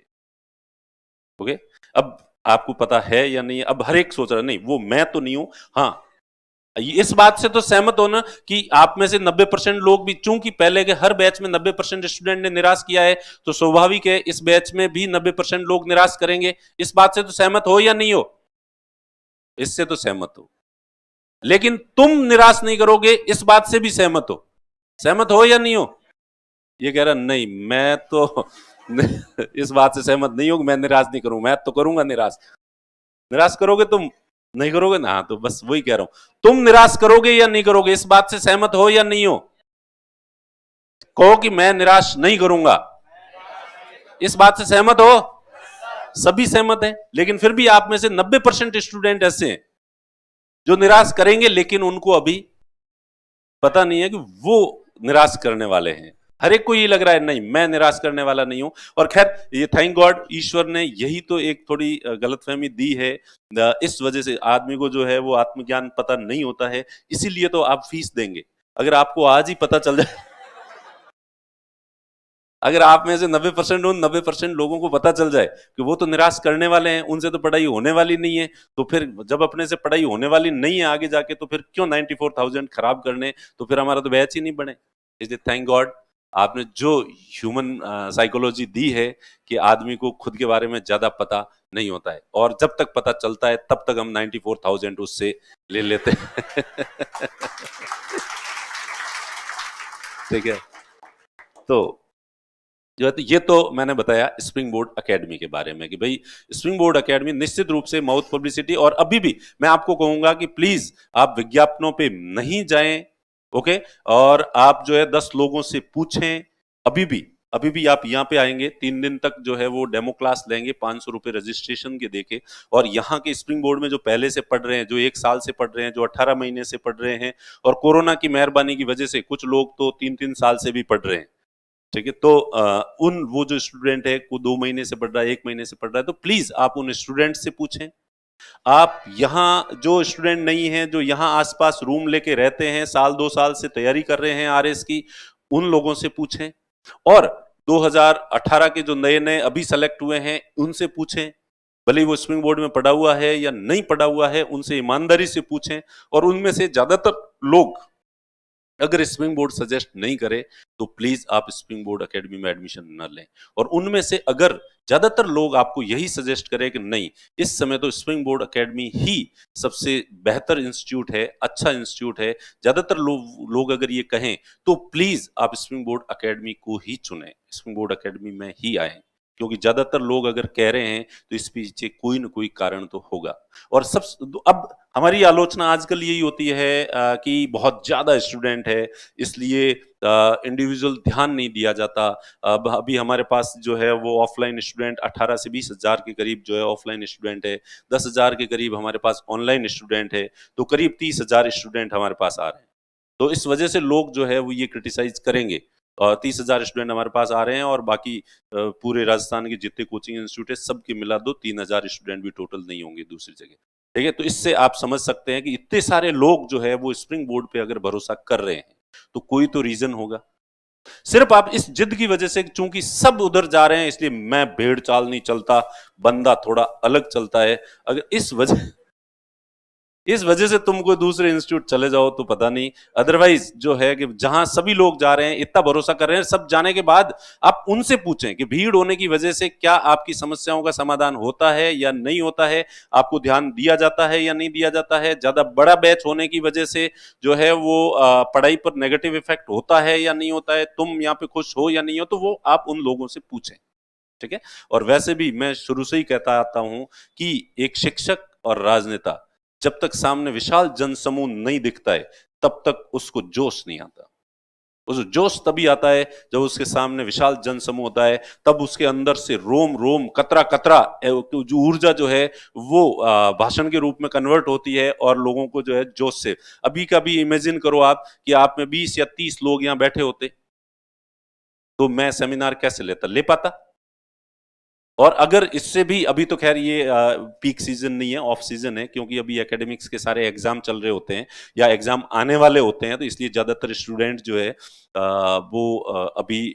ओके, अब आपको पता है या नहीं? अब हर एक सोच रहा नहीं वो मैं तो नहीं हूं। हाँ, इस बात से तो सहमत हो ना कि आप में से 90% लोग भी, चूंकि पहले के हर बैच में 90% स्टूडेंट ने निराश किया है, तो स्वाभाविक है इस बैच में भी 90% लोग निराश करेंगे। इस बात से तो सहमत हो या नहीं हो? इससे तो सहमत हो, लेकिन तुम निराश नहीं करोगे इस बात से भी सहमत हो। सहमत हो या नहीं हो? ये कह रहा नहीं मैं तो इस बात से सहमत नहीं हूं, मैं निराश नहीं करूंगा। मैं तो करूंगा निराश। निराश करोगे तुम? नहीं करोगे ना? हाँ, तो बस वही कह रहा हूं, तुम निराश करोगे या नहीं करोगे, इस बात से सहमत हो या नहीं हो? कहो कि मैं निराश नहीं करूंगा। इस बात से सहमत हो? सभी सहमत हैं, लेकिन फिर भी आप में से 90% स्टूडेंट ऐसे हैं जो निराश करेंगे, लेकिन उनको अभी पता नहीं है कि वो निराश करने वाले हैं। हर एक को ये लग रहा है नहीं मैं निराश करने वाला नहीं हूं। और खैर ये थैंक गॉड, ईश्वर ने यही तो एक थोड़ी गलतफहमी दी है। इस वजह से आदमी को जो है वो आत्मज्ञान पता नहीं होता है, इसीलिए तो आप फीस देंगे। अगर आपको आज ही पता चल जाए, अगर आप में से 90% उन 90% लोगों को पता चल जाए कि वो तो निराश करने वाले हैं, उनसे तो पढ़ाई होने वाली नहीं है, तो फिर जब अपने से पढ़ाई होने वाली नहीं है आगे जाके, तो फिर क्यों 94,000 खराब करने? तो फिर हमारा तो बैच ही नहीं बने। इसलिए थैंक गॉड आपने जो ह्यूमन साइकोलॉजी दी है कि आदमी को खुद के बारे में ज्यादा पता नहीं होता है, और जब तक पता चलता है तब तक हम 94,000 उससे ले लेते हैं। ठीक है। तो जो है, तो ये तो मैंने बताया स्प्रिंग बोर्ड एकेडमी के बारे में कि भाई स्प्रिंग बोर्ड एकेडमी निश्चित रूप से माउथ पब्लिसिटी, और अभी भी मैं आपको कहूंगा कि प्लीज आप विज्ञापनों पे नहीं जाएं। ओके, और आप जो है 10 लोगों से पूछें। अभी भी आप यहाँ पे आएंगे 3 दिन तक जो है वो डेमो क्लास लेंगे, 500 रुपए रजिस्ट्रेशन के देके, और यहाँ के स्प्रिंग बोर्ड में जो पहले से पढ़ रहे हैं, जो 1 साल से पढ़ रहे हैं, जो 18 महीने से पढ़ रहे हैं, और कोरोना की मेहरबानी की वजह से कुछ लोग तो 3 3 साल से भी पढ़ रहे हैं। ठीक है। तो उन वो जो स्टूडेंट है को 2 महीने से पढ़ रहा है, 1 महीने से पढ़ रहा है, तो प्लीज आप उन स्टूडेंट से पूछें। आप यहाँ जो स्टूडेंट नहीं हैं, जो यहाँ आसपास रूम लेके रहते हैं, साल 2 साल से तैयारी कर रहे हैं आरएस की, उन लोगों से पूछें। और 2018 के जो नए नए अभी सेलेक्ट हुए हैं उनसे पूछें, भले ही वो स्प्रिंग बोर्ड में पढ़ा हुआ है या नहीं पढ़ा हुआ है, उनसे ईमानदारी से पूछें। और उनमें से ज्यादातर लोग अगर स्प्रिंग बोर्ड सजेस्ट नहीं करे तो प्लीज आप स्प्रिंग बोर्ड एकेडमी में एडमिशन न लें। और उनमें से अगर ज्यादातर लोग आपको यही सजेस्ट करें कि नहीं, इस समय तो स्प्रिंग बोर्ड एकेडमी ही सबसे बेहतर इंस्टीट्यूट है, अच्छा इंस्टीट्यूट है, ज्यादातर लोग अगर ये कहें, तो प्लीज आप स्प्रिंग बोर्ड एकेडमी को ही चुनें, स्प्रिंग बोर्ड एकेडमी में ही आए। क्योंकि ज्यादातर लोग अगर कह रहे हैं तो इस पीछे कोई ना कोई कारण तो होगा। और सब अब हमारी आलोचना आजकल यही होती है कि बहुत ज्यादा स्टूडेंट है, इसलिए इंडिविजुअल ध्यान नहीं दिया जाता। अब अभी हमारे पास जो है वो ऑफलाइन स्टूडेंट 18 से 20 हजार के करीब जो है ऑफलाइन स्टूडेंट है, 10 हजार के करीब हमारे पास ऑनलाइन स्टूडेंट है, तो करीब 30 हजार स्टूडेंट हमारे पास आ रहे हैं। तो इस वजह से लोग जो है वो ये क्रिटिसाइज करेंगे। 30 हजार स्टूडेंट हमारे पास आ रहे हैं और बाकी पूरे राजस्थान के जितने कोचिंग इंस्टीट्यूट है सबके मिला दो 3 हजार स्टूडेंट भी टोटल नहीं होंगे दूसरी जगह। ठीक है, तो इससे आप समझ सकते हैं कि इतने सारे लोग जो है वो स्प्रिंग बोर्ड पे अगर भरोसा कर रहे हैं तो कोई तो रीजन होगा। सिर्फ आप इस जिद की वजह से, चूंकि सब उधर जा रहे हैं इसलिए मैं भेड़ चाल नहीं चलता, बंदा थोड़ा अलग चलता है, अगर इस वजह से तुम कोई दूसरे इंस्टीट्यूट चले जाओ तो पता नहीं। अदरवाइज जो है कि जहां सभी लोग जा रहे हैं, इतना भरोसा कर रहे हैं, सब जाने के बाद आप उनसे पूछें कि भीड़ होने की वजह से क्या आपकी समस्याओं का समाधान होता है या नहीं होता है, आपको ध्यान दिया जाता है या नहीं दिया जाता है, ज्यादा बड़ा बैच होने की वजह से जो है वो पढ़ाई पर नेगेटिव इफेक्ट होता है या नहीं होता है, तुम यहाँ पे खुश हो या नहीं हो, तो वो आप उन लोगों से पूछें। ठीक है। और वैसे भी मैं शुरू से ही कहता आता हूं कि एक शिक्षक और राजनेता, जब तक सामने विशाल जनसमूह नहीं दिखता है तब तक उसको जोश नहीं आता। उस जोश तभी आता है जब उसके सामने विशाल जनसमूह होता है, तब उसके अंदर से रोम रोम कतरा कतरा जो ऊर्जा जो है वो भाषण के रूप में कन्वर्ट होती है और लोगों को जो है जोश से, अभी का भी इमेजिन करो आप कि आप में 20 या 30 लोग यहाँ बैठे होते तो मैं सेमिनार कैसे ले पाता। और अगर इससे भी, अभी तो खैर ये पीक सीजन नहीं है, ऑफ सीजन है, क्योंकि अभी एकेडमिक्स के सारे एग्जाम चल रहे होते हैं या एग्जाम आने वाले होते हैं, तो इसलिए ज्यादातर स्टूडेंट जो है वो अभी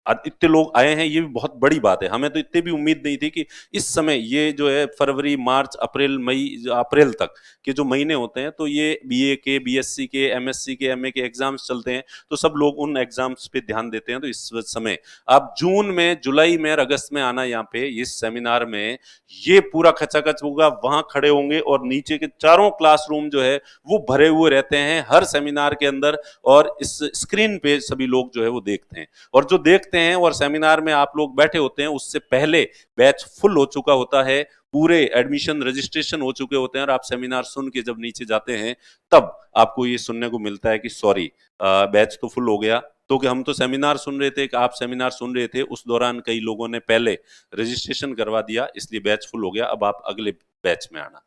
इतने लोग आए हैं, ये भी बहुत बड़ी बात है। हमें तो इतनी भी उम्मीद नहीं थी कि इस समय ये जो है फरवरी मार्च अप्रैल मई, अप्रैल तक के जो महीने होते हैं, तो ये बीए के, बीएससी के, एमएससी के, एमए के एग्जाम्स चलते हैं, तो सब लोग उन एग्जाम्स पे ध्यान देते हैं। तो इस समय आप जून में, जुलाई में और अगस्त में आना यहाँ पे इस सेमिनार में, ये पूरा खचाखच होगा, वहां खड़े होंगे और नीचे के चारों क्लासरूम जो है वो भरे हुए रहते हैं हर सेमिनार के अंदर, और इस स्क्रीन पे सभी लोग जो है वो देखते हैं। और जो देखते हैं और सेमिनार में आप लोग बैठे होते हैं, उससे पहले बैच फुल हो चुका होता है, पूरे एडमिशन रजिस्ट्रेशन हो चुके होते हैं, और आप सेमिनार सुन के जब नीचे जाते हैं तब आपको ये सुनने को मिलता है कि सॉरी बैच तो फुल हो गया। तो कि हम तो सेमिनार सुन रहे थे, कि आप सेमिनार सुन रहे थे, उस दौरान कई लोगों ने पहले रजिस्ट्रेशन करवा दिया, इसलिए बैच फुल हो गया, अब आप अगले बैच में आना।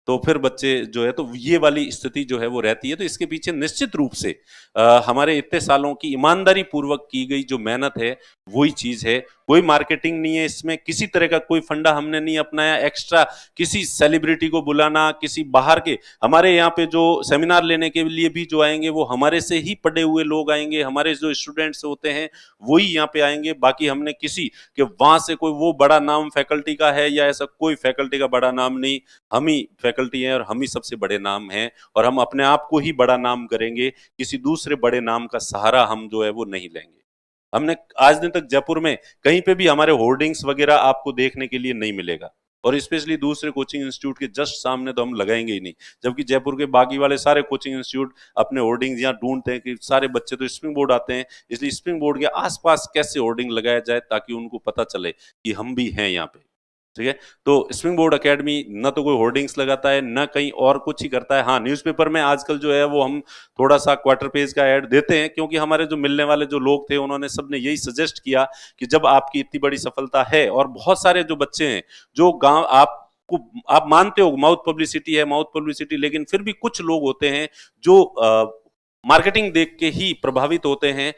तो फिर बच्चे जो है, तो ये वाली स्थिति जो है वो रहती है। तो इसके पीछे निश्चित रूप से हमारे इतने सालों की ईमानदारी पूर्वक की गई जो मेहनत है वही चीज है। कोई मार्केटिंग नहीं है इसमें, किसी तरह का कोई फंडा हमने नहीं अपनाया एक्स्ट्रा, किसी सेलिब्रिटी को बुलाना, किसी बाहर के। हमारे यहाँ पे जो सेमिनार लेने के लिए भी जो आएंगे वो हमारे से ही पढ़े हुए लोग आएंगे, हमारे जो स्टूडेंट्स होते हैं वही यहाँ पे आएंगे। बाकी हमने किसी के वहां से कोई वो बड़ा नाम फैकल्टी का है या ऐसा कोई फैकल्टी का बड़ा नाम नहीं, हम ही फैकल्टी हैं और हम ही सबसे बड़े नाम हैं, और हम अपने आप को ही बड़ा नाम करेंगे, किसी दूसरे बड़े नाम का सहारा हम जो है वो नहीं लेंगे। हमने आज दिन तक जयपुर में कहीं पे भी हमारे होर्डिंग्स वगैरह आपको देखने के लिए नहीं मिलेगा, और स्पेशली दूसरे कोचिंग इंस्टीट्यूट के जस्ट सामने तो हम लगाएंगे ही नहीं, जबकि जयपुर के बाकी वाले सारे कोचिंग इंस्टीट्यूट अपने होर्डिंग्स यहाँ ढूंढते हैं कि सारे बच्चे तो स्प्रिंग बोर्ड आते हैं, इसलिए स्प्रिंग बोर्ड के आसपास कैसे होर्डिंग लगाया जाए ताकि उनको पता चले कि हम भी हैं यहाँ पे। ठीक है। तो स्प्रिंग बोर्ड एकेडमी न तो कोई होर्डिंग्स लगाता है, न कहीं और कुछ ही करता है। हाँ, न्यूज़पेपर में आजकल जो है वो हम थोड़ा सा क्वार्टर पेज का ऐड देते हैं, क्योंकि हमारे जो मिलने वाले जो लोग थे उन्होंने सबने यही सजेस्ट किया कि जब आपकी इतनी बड़ी सफलता है और बहुत सारे जो बच्चे हैं जो गांव आपको, आप मानते हो माउथ पब्लिसिटी है, माउथ पब्लिसिटी, लेकिन फिर भी कुछ लोग होते हैं जो मार्केटिंग देख के ही प्रभावित होते हैं।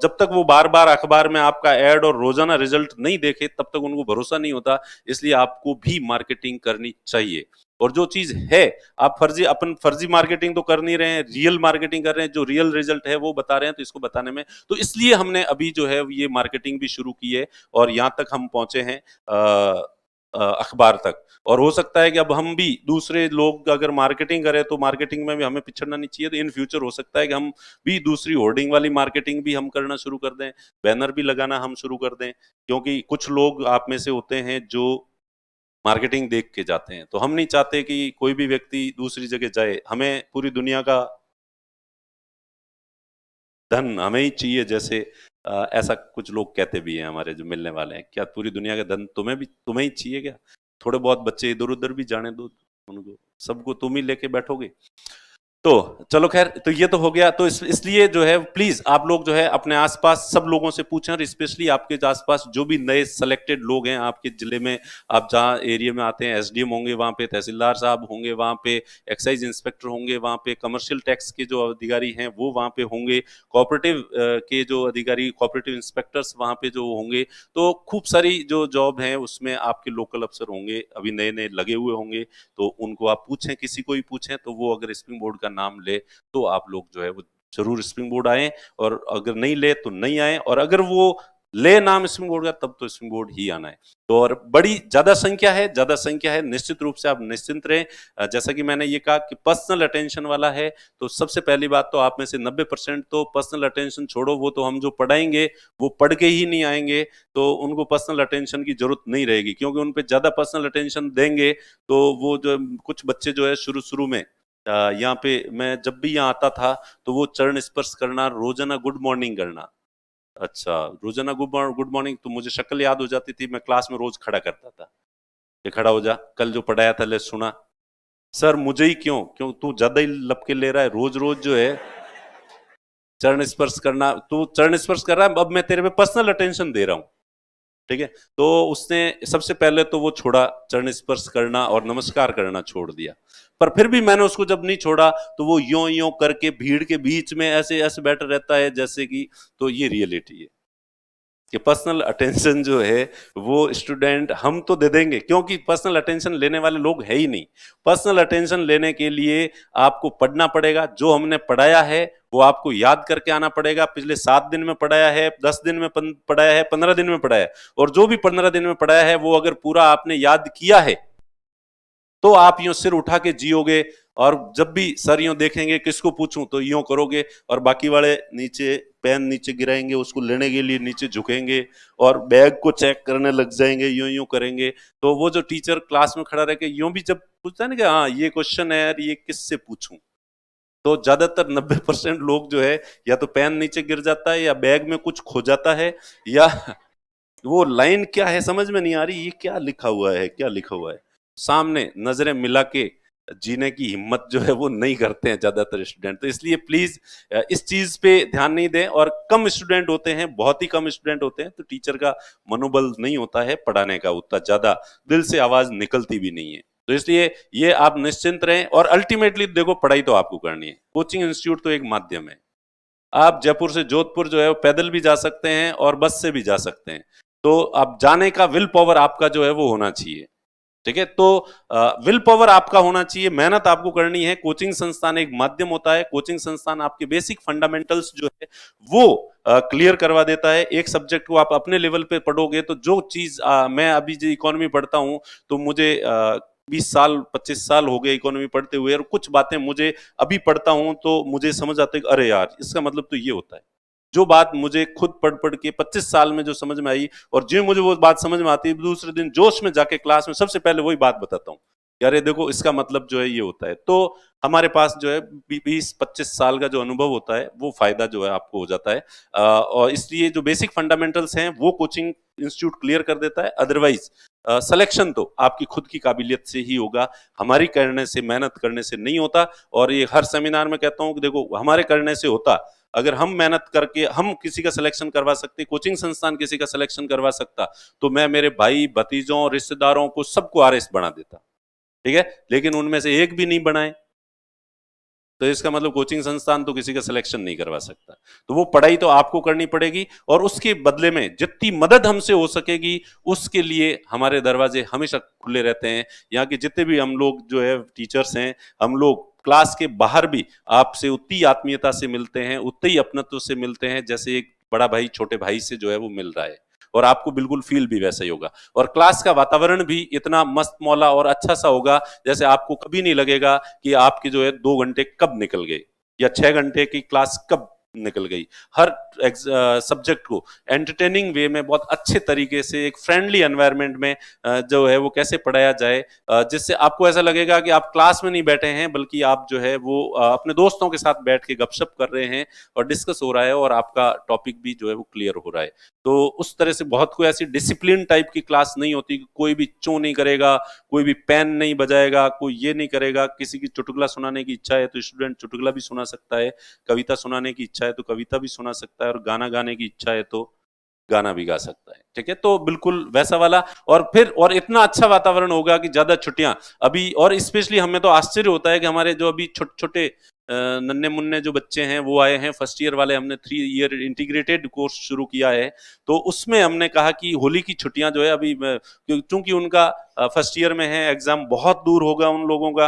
जब तक वो बार बार अखबार में आपका एड और रोजाना रिजल्ट नहीं देखे तब तक उनको भरोसा नहीं होता। इसलिए आपको भी मार्केटिंग करनी चाहिए। और जो चीज है, आप फर्जी मार्केटिंग तो कर नहीं रहे हैं, रियल मार्केटिंग कर रहे हैं, जो रियल रिजल्ट है वो बता रहे हैं। तो इसको बताने में, तो इसलिए हमने अभी जो है ये मार्केटिंग भी शुरू की है और यहाँ तक हम पहुंचे हैं अखबार तक। और हो सकता है कि अब हम भी, दूसरे लोग अगर मार्केटिंग करें तो मार्केटिंग में भी हमें पिछड़ना नहीं चाहिए। तो इन फ्यूचर हो सकता है कि हम भी दूसरी होर्डिंग वाली मार्केटिंग भी हम करना शुरू कर दें, बैनर भी लगाना हम शुरू कर दें। क्योंकि कुछ लोग आप में से होते हैं जो मार्केटिंग देख के जाते हैं, तो हम नहीं चाहते कि कोई भी व्यक्ति दूसरी जगह जाए। हमें पूरी दुनिया का धन हमें ही चाहिए, जैसे ऐसा कुछ लोग कहते भी हैं हमारे जो मिलने वाले हैं, क्या पूरी दुनिया का धन तुम्हें ही चाहिए क्या? थोड़े बहुत बच्चे इधर उधर भी जाने दो उनको, सबको तुम ही लेके बैठोगे? तो चलो खैर, तो ये तो हो गया। तो इसलिए जो है प्लीज आप लोग जो है अपने आसपास सब लोगों से पूछें, और स्पेशली आपके आसपास जो भी नए सेलेक्टेड लोग हैं आपके जिले में, आप जहाँ एरिया में आते हैं, एसडीएम होंगे वहाँ पे, तहसीलदार साहब होंगे वहाँ पे, एक्साइज इंस्पेक्टर होंगे वहाँ पे, कमर्शियल टैक्स के जो अधिकारी हैं वो वहाँ पे होंगे, कोऑपरेटिव के जो अधिकारी, कोऑपरेटिव इंस्पेक्टर्स वहाँ पे जो होंगे। तो खूब सारी जो जॉब है उसमें आपके लोकल अफसर होंगे, अभी नए नए लगे हुए होंगे। तो उनको आप पूछें, किसी को भी पूछें, तो वो अगर स्प्रिंग बोर्ड का नाम ले तो आप लोग जो है वो जरूर स्प्रिंग बोर्ड आए, और अगर नहीं ले तो नहीं आए, और अगर वो ले नाम स्प्रिंग बोर्ड का तब तो स्प्रिंग बोर्ड ही आना है। तो और बड़ी ज्यादा संख्या है, निश्चित रूप से आप निश्चिंत रहें। जैसा कि मैंने ये कहा कि पर्सनल अटेंशन वाला है, तो सबसे पहली बात तो आप में से 90% तो पर्सनल अटेंशन छोड़ो, वो तो हम जो पढ़ाएंगे वो पढ़ के ही नहीं आएंगे, तो उनको पर्सनल अटेंशन की जरूरत नहीं रहेगी। क्योंकि उन पे ज्यादा पर्सनल अटेंशन देंगे तो वो जो कुछ बच्चे जो है शुरू शुरू में यहाँ पे, मैं जब भी यहाँ आता था तो वो चरण स्पर्श करना, रोजाना गुड मॉर्निंग करना। अच्छा, रोजाना गुड मॉर्निंग, तो मुझे शक्ल याद हो जाती थी, मैं क्लास में रोज खड़ा करता था, ये खड़ा हो जा, कल जो पढ़ाया था ले सुना। सर मुझे ही क्यों तू ज्यादा ही लपके ले रहा है, रोज रोज जो है चरण स्पर्श करना, तू चरण स्पर्श कर रहा है, अब मैं तेरे पे पर्सनल अटेंशन दे रहा हूँ। ठीक है, तो उसने सबसे पहले तो वो छोड़ा, चरण स्पर्श करना और नमस्कार करना छोड़ दिया। पर फिर भी मैंने उसको जब नहीं छोड़ा तो वो यों यों करके भीड़ के बीच में ऐसे ऐसे बैठा रहता है जैसे कि, तो ये रियलिटी है कि पर्सनल अटेंशन जो है वो स्टूडेंट हम तो दे देंगे, क्योंकि पर्सनल अटेंशन लेने वाले लोग है ही नहीं। पर्सनल अटेंशन लेने के लिए आपको पढ़ना पड़ेगा, जो हमने पढ़ाया है वो आपको याद करके आना पड़ेगा। पिछले 7 दिन में पढ़ाया है, 10 दिन में पढ़ाया है, 15 दिन में पढ़ाया है, और जो भी 15 दिन में पढ़ाया है वो अगर पूरा आपने याद किया है तो आप यूं सिर उठा के जियोगे। और जब भी सर यूं देखेंगे किसको पूछूं तो यूं करोगे, और बाकी वाले नीचे पेन नीचे गिराएंगे, उसको लेने के लिए नीचे झुकेंगे, और बैग को चेक करने लग जाएंगे, यूं यूं करेंगे। तो वो जो टीचर क्लास में खड़ा रह के यूं भी जब पूछता है ना कि हाँ ये क्वेश्चन है यार, ये किससे पूछूं, तो ज्यादातर 90% लोग जो है या तो पेन नीचे गिर जाता है, या बैग में कुछ खो जाता है, या वो लाइन क्या है समझ में नहीं आ रही, ये क्या लिखा हुआ है, क्या लिखा हुआ है। सामने नजरें मिला के जीने की हिम्मत जो है वो नहीं करते हैं ज्यादातर स्टूडेंट। तो इसलिए प्लीज इस चीज पे ध्यान नहीं दें। और कम स्टूडेंट होते हैं, बहुत ही कम स्टूडेंट होते हैं, तो टीचर का मनोबल नहीं होता है पढ़ाने का उतना ज्यादा, दिल से आवाज निकलती भी नहीं है। तो इसलिए ये आप निश्चिंत रहें। और अल्टीमेटली देखो, पढ़ाई तो आपको करनी है, कोचिंग इंस्टीट्यूट तो एक माध्यम है। आप जयपुर से जोधपुर जो है वो पैदल भी जा सकते हैं और बस से भी जा सकते हैं। तो आप जाने का विल पावर आपका जो है वो होना चाहिए। ठीक है, तो विल पावर आपका होना चाहिए, मेहनत आपको करनी है। कोचिंग संस्थान एक माध्यम होता है, कोचिंग संस्थान आपके बेसिक फंडामेंटल्स जो है वो क्लियर करवा देता है। एक सब्जेक्ट को आप अपने लेवल पे पढ़ोगे तो जो चीज मैं अभी जो इकोनॉमी पढ़ता हूं, तो मुझे 20 साल 25 साल हो गए इकोनॉमी पढ़ते हुए, और कुछ बातें मुझे अभी पढ़ता हूं तो मुझे समझ आता है कि अरे यार इसका मतलब तो ये होता है। जो बात मुझे खुद पढ़ पढ़ के 25 साल में जो समझ में आई, और जो मुझे वो बात समझ में आती है, दूसरे दिन जोश में जाके क्लास में सबसे पहले वही बात बताता हूँ कि अरे देखो इसका मतलब जो है ये होता है। तो हमारे पास जो है 20-25 साल का जो अनुभव होता है वो फायदा जो है आपको हो जाता है। और इसलिए जो बेसिक फंडामेंटल्स हैं वो कोचिंग इंस्टीट्यूट क्लियर कर देता है। अदरवाइज सिलेक्शन तो आपकी खुद की काबिलियत से ही होगा, हमारी करने से, मेहनत करने से नहीं होता। और ये हर सेमिनार में कहता हूँ कि देखो हमारे करने से होता, अगर हम मेहनत करके हम किसी का सिलेक्शन करवा सकते, कोचिंग संस्थान किसी का सिलेक्शन करवा सकता, तो मैं मेरे भाई भतीजों रिश्तेदारों को सबको आरएस बना देता। ठीक है, लेकिन उनमें से एक भी नहीं बनाए। तो इसका मतलब कोचिंग संस्थान तो किसी का सिलेक्शन नहीं करवा सकता। तो वो पढ़ाई तो आपको करनी पड़ेगी, और उसके बदले में जितनी मदद हमसे हो सकेगी उसके लिए हमारे दरवाजे हमेशा खुले रहते हैं। यहाँ के जितने भी हम लोग जो है टीचर्स हैं, हम लोग क्लास के बाहर भी आपसे उतनी आत्मीयता से मिलते हैं, उतने ही अपनत्व से मिलते हैं जैसे एक बड़ा भाई छोटे भाई से जो है वो मिल रहा है, और आपको बिल्कुल फील भी वैसा ही होगा। और क्लास का वातावरण भी इतना मस्त मौला और अच्छा सा होगा जैसे आपको कभी नहीं लगेगा कि आपके जो है 2 घंटे कब निकल गए या 6 घंटे की क्लास कब निकल गई। हर सब्जेक्ट को एंटरटेनिंग वे में बहुत अच्छे तरीके से एक फ्रेंडली एनवायरनमेंट में जो है वो कैसे पढ़ाया जाए, जिससे आपको ऐसा लगेगा कि आप क्लास में नहीं बैठे हैं बल्कि आप जो है वो अपने दोस्तों के साथ बैठ के गपशप कर रहे हैं और डिस्कस हो रहा है और आपका टॉपिक भी जो है वो क्लियर हो रहा है। तो उस तरह से बहुत कोई ऐसी डिसिप्लिन टाइप की क्लास नहीं होती कि कोई भी चों नहीं करेगा, कोई भी पेन नहीं बजाएगा, कोई ये नहीं करेगा। किसी की चुटकुला सुनाने की इच्छा है तो स्टूडेंट चुटकुला भी सुना सकता है, कविता सुनाने की इच्छा है तो कविता भी सुना सकता है, और गाना गाने की इच्छा है तो गाना भी गा सकता है। ठीक है, तो बिल्कुल वैसा वाला। और फिर और इतना अच्छा वातावरण होगा कि ज्यादा छुट्टियां अभी, और स्पेशली हमें तो आश्चर्य होता है कि हमारे जो अभी छोटे छोटे नन्हे मुन्ने जो बच्चे हैं वो आए हैं फर्स्ट ईयर वाले, हमने 3 ईयर इंटीग्रेटेड कोर्स शुरू किया है। तो उसमें हमने कहा कि होली की छुट्टियां जो है अभी चूंकि उनका फर्स्ट ईयर में है, एग्जाम बहुत दूर होगा उन लोगों का,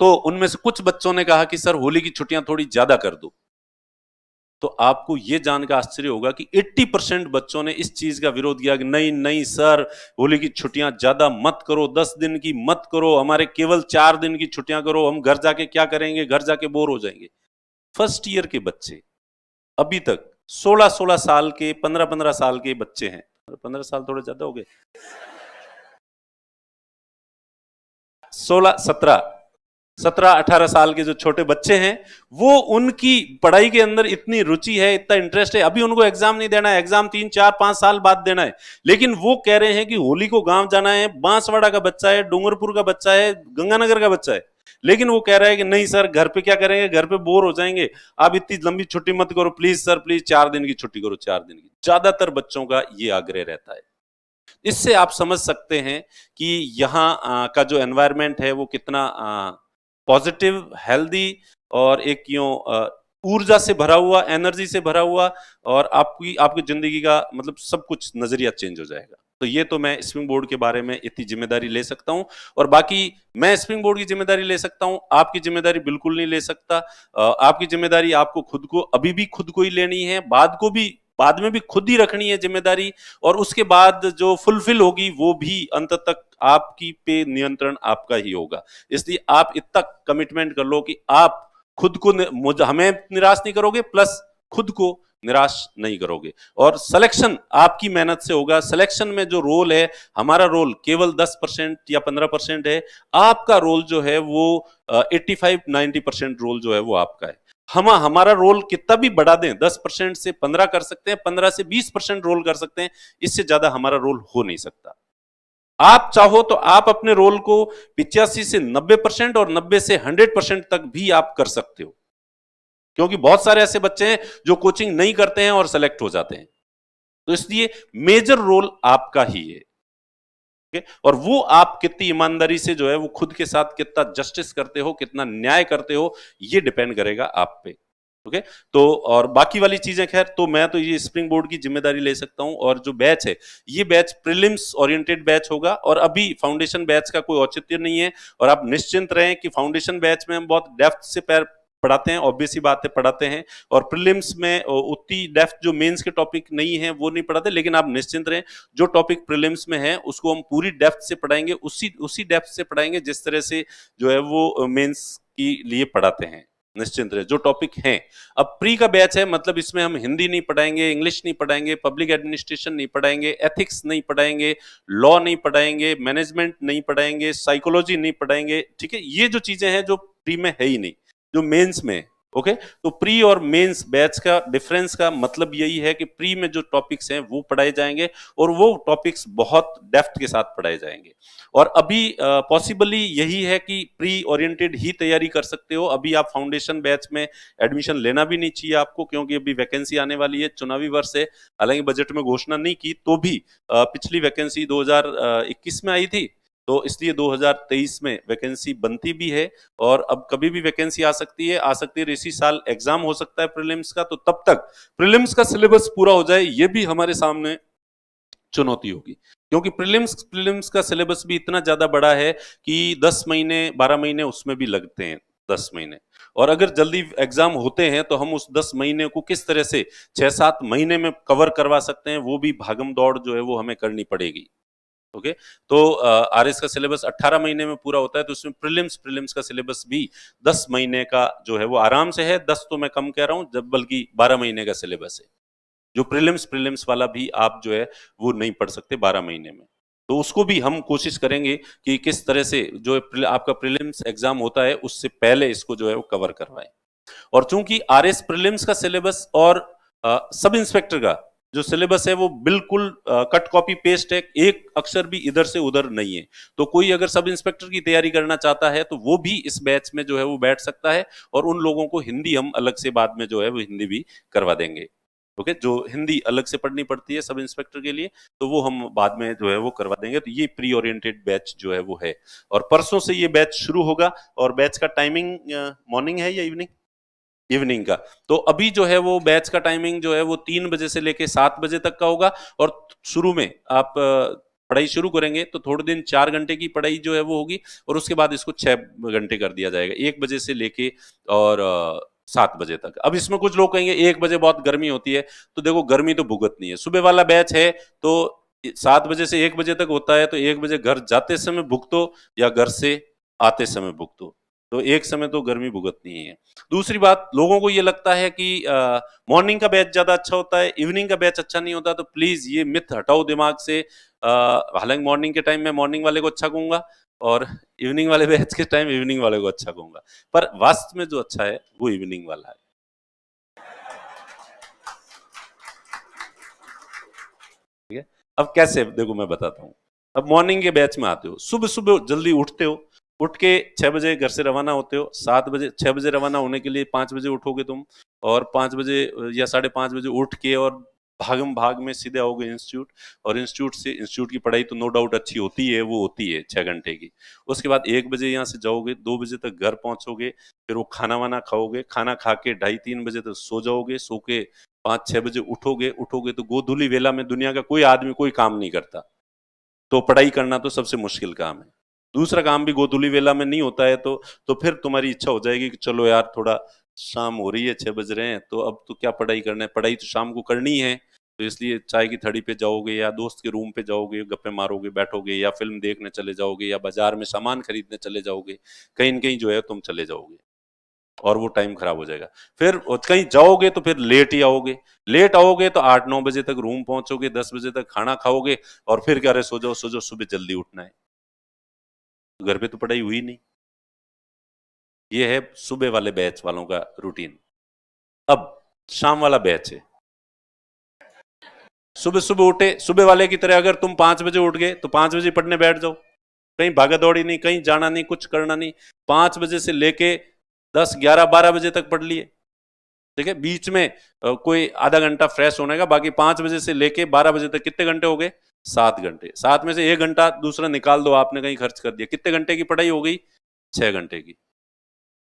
तो उनमें से कुछ बच्चों ने कहा कि सर होली की छुट्टियां थोड़ी ज्यादा कर दो। तो आपको यह जानकर आश्चर्य होगा कि 80% बच्चों ने इस चीज का विरोध किया कि नहीं नहीं सर, होली की छुट्टियां ज्यादा मत करो, 10 दिन की मत करो, हमारे केवल 4 दिन की छुट्टियां करो, हम घर जाके क्या करेंगे, घर जाके बोर हो जाएंगे। फर्स्ट ईयर के बच्चे अभी तक 16-16 साल के, 15-15 साल के बच्चे हैं, 15 साल थोड़े ज्यादा हो गए, 17-18 साल के जो छोटे बच्चे हैं, वो उनकी पढ़ाई के अंदर इतनी रुचि है, इतना इंटरेस्ट है। अभी उनको एग्जाम नहीं देना है, एग्जाम 3-4-5 साल बाद देना है, लेकिन वो कह रहे हैं कि होली को गांव जाना है। बांसवाड़ा का बच्चा है, डूंगरपुर का बच्चा है, गंगानगर का बच्चा है, लेकिन वो कह रहा है कि नहीं सर, घर पे क्या करेंगे, घर पे बोर हो जाएंगे, आप इतनी लंबी छुट्टी मत करो प्लीज सर, प्लीज 4 दिन की छुट्टी करो, 4 दिन की। ज्यादातर बच्चों का ये आग्रह रहता है। इससे आप समझ सकते हैं कि यहाँ का जो एनवायरनमेंट है वो कितना पॉजिटिव, हेल्दी और एक यूं ऊर्जा से भरा हुआ, एनर्जी से भरा हुआ, और आपकी जिंदगी का मतलब सब कुछ नजरिया चेंज हो जाएगा। तो ये तो मैं स्प्रिंग बोर्ड के बारे में इतनी जिम्मेदारी ले सकता हूं, और बाकी मैं स्प्रिंग बोर्ड की जिम्मेदारी ले सकता हूं, आपकी जिम्मेदारी बिल्कुल नहीं ले सकता। आपकी जिम्मेदारी आपको खुद को अभी भी खुद को ही लेनी है, बाद में भी खुद ही रखनी है जिम्मेदारी, और उसके बाद जो फुलफिल होगी वो भी अंत तक आपकी पे नियंत्रण आपका ही होगा। इसलिए आप इतना कमिटमेंट कर लो कि आप खुद को हमें निराश नहीं करोगे, प्लस खुद को निराश नहीं करोगे, और सिलेक्शन आपकी मेहनत से होगा। सिलेक्शन में जो रोल है, हमारा रोल केवल 10% या 15% है, आपका रोल जो है वो 85-90% रोल जो है वो आपका है। हम हमारा रोल कितना भी बढ़ा दें, 10% से 15 कर सकते हैं, 15 से 20% रोल कर सकते हैं, इससे ज्यादा हमारा रोल हो नहीं सकता। आप चाहो तो आप अपने रोल को 85 से 90% और 90 से 100% तक भी आप कर सकते हो, क्योंकि बहुत सारे ऐसे बच्चे हैं जो कोचिंग नहीं करते हैं और सेलेक्ट हो जाते हैं। तो इसलिए मेजर रोल आपका ही है। और वो आप कितनी ईमानदारी से जो है वो खुद के साथ कितना जस्टिस करते हो, कितना न्याय करते हो, ये डिपेंड करेगा आप पे। ओके, तो और बाकी वाली चीजें खैर, तो मैं तो ये स्प्रिंग बोर्ड की जिम्मेदारी ले सकता हूं। और जो बैच है, ये बैच प्रीलिम्स ओरिएंटेड बैच होगा, और अभी फाउंडेशन बैच का कोई औचित्य नहीं है। और आप निश्चिंत रहें कि फाउंडेशन बैच में हम बहुत डेप्थ से पढ़ाते हैं, ऑब्वियस ही बात है पढ़ाते हैं, और प्रीलिम्स में उतनी डेप्थ जो मेंस के टॉपिक नहीं है वो नहीं पढ़ाते, लेकिन आप निश्चिंत रहें जो टॉपिक प्रीलिम्स में है उसको हम पूरी डेप्थ से पढ़ाएंगे, उसी डेप्थ से पढ़ाएंगे जिस तरह से जो है वो मेंस के लिए पढ़ाते हैं। निश्चिंत रहे, जो टॉपिक हैं। अब प्री का बैच है, मतलब इसमें हम हिंदी नहीं पढ़ाएंगे, इंग्लिश नहीं पढ़ाएंगे, पब्लिक एडमिनिस्ट्रेशन नहीं पढ़ाएंगे, एथिक्स नहीं पढ़ाएंगे, लॉ नहीं पढ़ाएंगे, मैनेजमेंट नहीं पढ़ाएंगे, साइकोलॉजी नहीं पढ़ाएंगे। ठीक है, ये जो चीजें हैं जो प्री में है ही नहीं, जो मेंस में है। ओके, तो प्री और मेंस बैच का डिफरेंस का मतलब यही है कि प्री में जो टॉपिक्स हैं वो पढ़ाए जाएंगे, और वो टॉपिक्स बहुत डेप्थ के साथ पढ़ाए जाएंगे। और अभी पॉसिबली यही है कि प्री ओरिएंटेड ही तैयारी कर सकते हो। अभी आप फाउंडेशन बैच में एडमिशन लेना भी नहीं चाहिए आपको, क्योंकि अभी वैकेंसी आने वाली है, चुनावी वर्ष है। हालांकि बजट में घोषणा नहीं की तो भी पिछली वैकेंसी 2021 में आई थी, तो इसलिए 2023 में वैकेंसी बनती भी है, और अब कभी भी वैकेंसी आ सकती है। इसी साल एग्जाम हो सकता है प्रीलिम्स का, तो तब तक प्रीलिम्स का सिलेबस पूरा हो जाए, ये भी हमारे सामने चुनौती होगी, क्योंकि प्रीलिम्स प्रीलिम्स का सिलेबस भी इतना ज्यादा बड़ा है कि 10 महीने 12 महीने उसमें भी लगते हैं, 10 महीने। और अगर जल्दी एग्जाम होते हैं तो हम उस 10 महीने को किस तरह से 6-7 महीने में कवर करवा सकते हैं, वो भी भागम दौड़ जो है वो हमें करनी पड़ेगी। ओके, तो आरएस का सिलेबस 18 महीने में पूरा होता है, तो उसमें प्रीलिम्स प्रीलिम्स का सिलेबस भी 10 महीने का जो है वो आराम से है। 10 तो मैं कम कह रहा हूं, जब बल्कि 12 महीने का सिलेबस है। जो प्रीलिम्स प्रीलिम्स वाला भी आप जो है वो नहीं पढ़ सकते 12 महीने में। तो उसको भी हम कोशिश करेंगे कि किस तरह से जो आपका प्रीलिम्स एग्जाम होता है उससे पहले इसको जो है वो कवर करवाएं। और चूंकि आरएस प्रीलिम्स का सिलेबस और सब इंस्पेक्टर का जो सिलेबस है वो बिल्कुल कट कॉपी पेस्ट है, एक अक्षर भी इधर से उधर नहीं है। तो कोई अगर सब इंस्पेक्टर की तैयारी करना चाहता है तो वो भी इस बैच में जो है वो बैठ सकता है, और उन लोगों को हिंदी हम अलग से बाद में जो है वो हिंदी भी करवा देंगे। ओके, जो हिंदी अलग से पढ़नी पड़ती है सब इंस्पेक्टर के लिए, तो वो हम बाद में जो है वो करवा देंगे। तो ये प्री ओरिएंटेड बैच जो है वो है, और परसों से ये बैच शुरू होगा। और बैच का टाइमिंग मॉर्निंग है या इवनिंग? इवनिंग का। तो अभी जो है वो बैच का टाइमिंग जो है वो 3 बजे से लेके 7 बजे तक का होगा। और शुरू में आप पढ़ाई शुरू करेंगे तो थोड़े दिन 4 घंटे की पढ़ाई जो है वो होगी, और उसके बाद इसको 6 घंटे कर दिया जाएगा, 1 बजे से लेके और 7 बजे तक। अब इसमें कुछ लोग कहेंगे 1 बजे बहुत गर्मी होती है, तो देखो गर्मी तो भुगतनी है। सुबह वाला बैच है तो 7 बजे से 1 बजे तक होता है, तो 1 बजे घर जाते समय भुगतो या घर से आते समय भुगतो, तो एक समय तो गर्मी भुगतनी ही है। दूसरी बात, लोगों को ये लगता है कि मॉर्निंग का बैच ज्यादा अच्छा होता है, इवनिंग का बैच अच्छा नहीं होता, तो प्लीज ये मिथ हटाओ दिमाग से। हालांकि मॉर्निंग के टाइम में मॉर्निंग वाले को अच्छा कहूंगा, और इवनिंग वाले बैच के टाइम इवनिंग वाले को अच्छा कहूंगा, पर वास्तव में जो अच्छा है वो इवनिंग वाला है। ठीक है, अब कैसे देखो मैं बताता हूँ। अब मॉर्निंग के बैच में आते हो, सुबह सुबह जल्दी उठते हो, उठ के 6 बजे घर से रवाना होते हो, 7 बजे 6 बजे रवाना होने के लिए 5 बजे उठोगे तुम, और 5 बजे या 5:30 बजे उठ के और भागम भाग में सीधे आओगे इंस्टीट्यूट, और इंस्टीट्यूट की पढ़ाई तो नो डाउट अच्छी होती है, वो होती है 6 घंटे की। उसके बाद 1 बजे यहाँ से जाओगे, 2 बजे तक घर पहुंचोगे, फिर वो खाना वाना खाओगे, खाना खा के 2:30-3 बजे तक सो जाओगे, सो के 5-6 बजे उठोगे, तो गोधूली वेला में दुनिया का कोई आदमी कोई काम नहीं करता, तो पढ़ाई करना तो सबसे मुश्किल काम है। दूसरा काम भी गोधूली वेला में नहीं होता है, तो फिर तुम्हारी इच्छा हो जाएगी कि चलो यार थोड़ा शाम हो रही है, 6 बज रहे हैं, तो अब तो क्या पढ़ाई करना है, पढ़ाई तो शाम को करनी है। तो इसलिए चाय की थड़ी पे जाओगे, या दोस्त के रूम पे जाओगे, गप्पे मारोगे, बैठोगे, या फिल्म देखने चले जाओगे, या बाजार में सामान खरीदने चले जाओगे, कहीं न कहीं जो है तुम चले जाओगे, और वो टाइम खराब हो जाएगा। फिर कहीं जाओगे तो फिर लेट ही आओगे, लेट आओगे तो 8-9 बजे तक रूम पहुंचोगे, 10 बजे तक खाना खाओगे, और फिर क्या, अरे सो जाओ, सुबह जल्दी उठना है। तो घर पे तो पढ़ाई हुई नहीं। ये है सुबह वाले बैच वालों का रूटीन। अब शाम वाला बैच है, सुबह सुबह उठे, सुबह वाले की तरह अगर तुम 5 बजे उठ गए तो 5 बजे पढ़ने बैठ जाओ, कहीं भागा दौड़ी नहीं, कहीं जाना नहीं, कुछ करना नहीं। 5 बजे से लेके 10-11-12 बजे तक पढ़ लिए, ठीक है। बीच में कोई आधा घंटा फ्रेश होने का, बाकी 5 बजे से लेके 12 बजे तक कितने घंटे हो गए? 7 घंटे। 7 में से 1 घंटा दूसरा निकाल दो, आपने कहीं खर्च कर दिया, कितने घंटे की पढ़ाई हो गई? 6 घंटे की,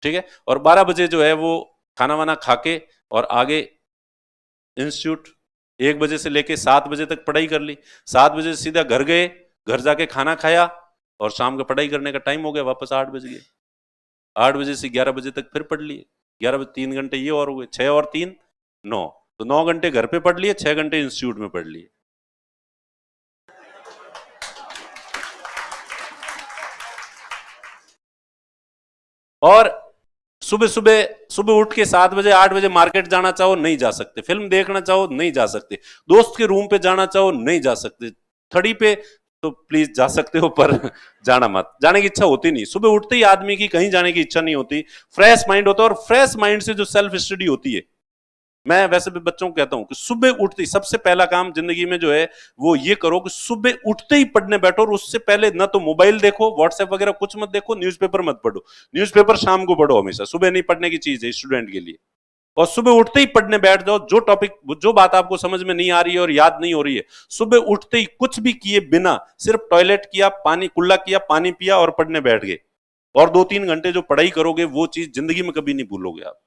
ठीक है। और 12 बजे जो है वो खाना वाना खा के और आगे इंस्टीट्यूट, 1 बजे से लेके 7 बजे तक पढ़ाई कर ली, 7 बजे से सीधा घर गए, घर जाके खाना खाया, और शाम का पढ़ाई करने का टाइम हो गया, वापस 8 बज गए। 8 बजे से 11 बजे तक फिर पढ़ लिए, 11 बजे 3 घंटे ये और हो गए, 6 और 3 9, तो 9 घंटे घर पे पढ़ लिए, 6 घंटे इंस्टीट्यूट में पढ़ लिए। और सुबह सुबह सुबह उठ के 7 बजे 8 बजे मार्केट जाना चाहो नहीं जा सकते, फिल्म देखना चाहो नहीं जा सकते, दोस्त के रूम पे जाना चाहो नहीं जा सकते, थड़ी पे तो प्लीज जा सकते हो, पर जाना मत, जाने की इच्छा होती नहीं। सुबह उठते ही आदमी की कहीं जाने की इच्छा नहीं होती, फ्रेश माइंड होता है, और फ्रेश माइंड से जो सेल्फ स्टडी होती है, मैं वैसे भी बच्चों को कहता हूं कि सुबह उठते ही सबसे पहला काम जिंदगी में जो है वो ये करो कि सुबह उठते ही पढ़ने बैठो, और उससे पहले ना तो मोबाइल देखो, व्हाट्सएप वगैरह कुछ मत देखो, न्यूज़पेपर मत पढ़ो। न्यूज़पेपर शाम को पढ़ो, हमेशा सुबह नहीं पढ़ने की चीज है स्टूडेंट के लिए। और सुबह उठते ही पढ़ने बैठ जाओ। जो टॉपिक, जो बात आपको समझ में नहीं आ रही है और याद नहीं हो रही है, सुबह उठते ही कुछ भी किए बिना सिर्फ टॉयलेट किया, पानी कुल्ला किया, पानी पिया और पढ़ने बैठ गए, और 2-3 घंटे जो पढ़ाई करोगे वो चीज जिंदगी में कभी नहीं भूलोगे आप।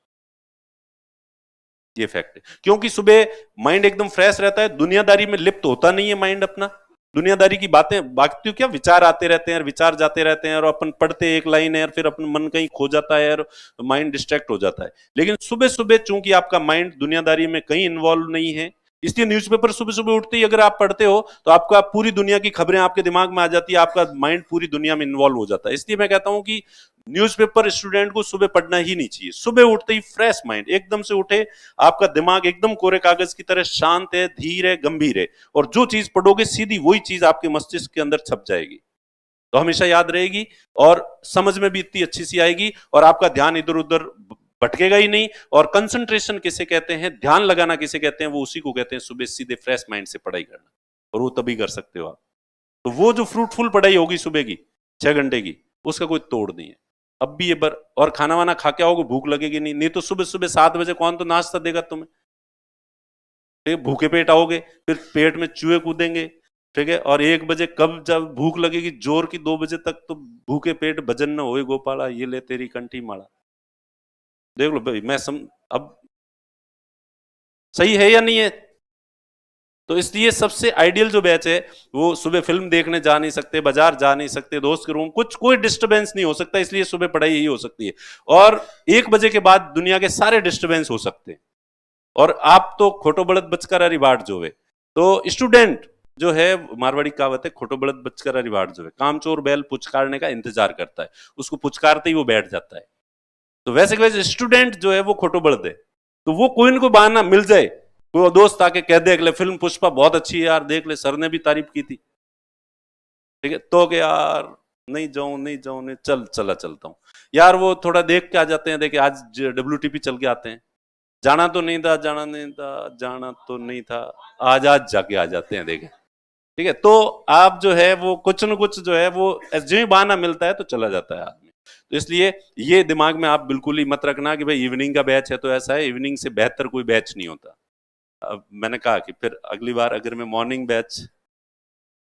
ये फैक्ट है, क्योंकि सुबह माइंड एकदम फ्रेश रहता है, दुनियादारी में लिप्त होता नहीं है माइंड अपना। दुनियादारी की बातें, बाकी क्या विचार आते रहते हैं और विचार जाते रहते हैं, और अपन पढ़ते एक लाइन है और फिर अपन मन कहीं खो जाता है और माइंड डिस्ट्रैक्ट हो जाता है। लेकिन सुबह सुबह चूंकि आपका माइंड दुनियादारी में कहीं इन्वॉल्व नहीं है, इसलिए न्यूज़पेपर सुबह सुबह उठते ही अगर आप पढ़ते हो तो आपका पूरी दुनिया की खबरें आपके दिमाग में आ जाती है, आपका माइंड पूरी दुनिया में इन्वॉल्व हो जाता है। इसलिए मैं कहता हूं कि न्यूज़पेपर स्टूडेंट को सुबह पढ़ना ही नहीं चाहिए। सुबह उठते ही फ्रेश माइंड एकदम से उठे, आपका दिमाग एकदम कोरे कागज की तरह शांत है, धीर है, गंभीर है, और जो चीज पढ़ोगे सीधी वही चीज आपके मस्तिष्क के अंदर छप जाएगी, तो हमेशा याद रहेगी और समझ में भी इतनी अच्छी सी आएगी, और आपका ध्यान इधर उधर भटकेगा ही नहीं। और कंसंट्रेशन किसे कहते हैं, ध्यान लगाना किसे कहते हैं, वो उसी को कहते हैं सुबह सीधे फ्रेश माइंड से पढ़ाई करना, और वो तभी कर सकते हो आप। तो वो जो फ्रूटफुल पढ़ाई होगी सुबह की 6 घंटे की, उसका कोई तोड़ नहीं है। अब भी ये बर, और खाना वाना खा के आओगे, भूख लगेगी नहीं, नहीं तो सुबह सुबह 7 बजे कौन तो नाश्ता देगा तुम्हें, ठीक है, भूखे पेट आओगे, फिर पेट में चूहे कूदेंगे, ठीक है, और 1 बजे कब जब भूख लगेगी जोर की 2 बजे तक, तो भूखे पेट भजन न होए गोपाला, ये ले तेरी कंठी माड़ा। देख लो भाई, अब सही है या नहीं है? तो इसलिए सबसे आइडियल जो बैच है, वो सुबह फिल्म देखने जा नहीं सकते, बाजार जा नहीं सकते, दोस्त के रूम, कुछ कोई डिस्टरबेंस नहीं हो सकता, इसलिए सुबह पढ़ाई ही हो सकती है। और 1 बजे के बाद दुनिया के सारे डिस्टरबेंस हो सकते हैं, और आप तो खोटो बड़द बचकर रिवार्ड जो है, तो स्टूडेंट जो है, मारवाड़ी कहावत है, खोटो बड़द बचकर रिवार्ड जो है, कामचोर बैल पुचकारने का इंतजार करता है, उसको पुचकारते ही वो बैठ जाता है। तो वैसे वैसे स्टूडेंट जो है वो खोटो बड़द है, तो वो कोई न कोई बहाना मिल जाए, कोई दोस्त आके कह दे अगले फिल्म पुष्पा बहुत अच्छी है यार, देख ले, सर ने भी तारीफ की थी, ठीक है, तो कि यार नहीं जाऊं नहीं जाऊं, नहीं चला चलता हूं यार, वो थोड़ा देख के आ जाते हैं, देखे आज WTP चल के आते हैं, जाना तो नहीं था, जाना नहीं था, जाना तो नहीं था, आज आज जाके आ जाते हैं, देखे, ठीक है। तो आप जो है वो कुछ न कुछ जो है वो जो ही बहाना मिलता है तो चला जाता है आदमी। तो इसलिए ये दिमाग में आप बिल्कुल ही मत रखना कि भाई इवनिंग का बैच है तो ऐसा है, इवनिंग से बेहतर कोई बैच नहीं होता। अब मैंने कहा कि फिर अगली बार अगर मैं मॉर्निंग बैच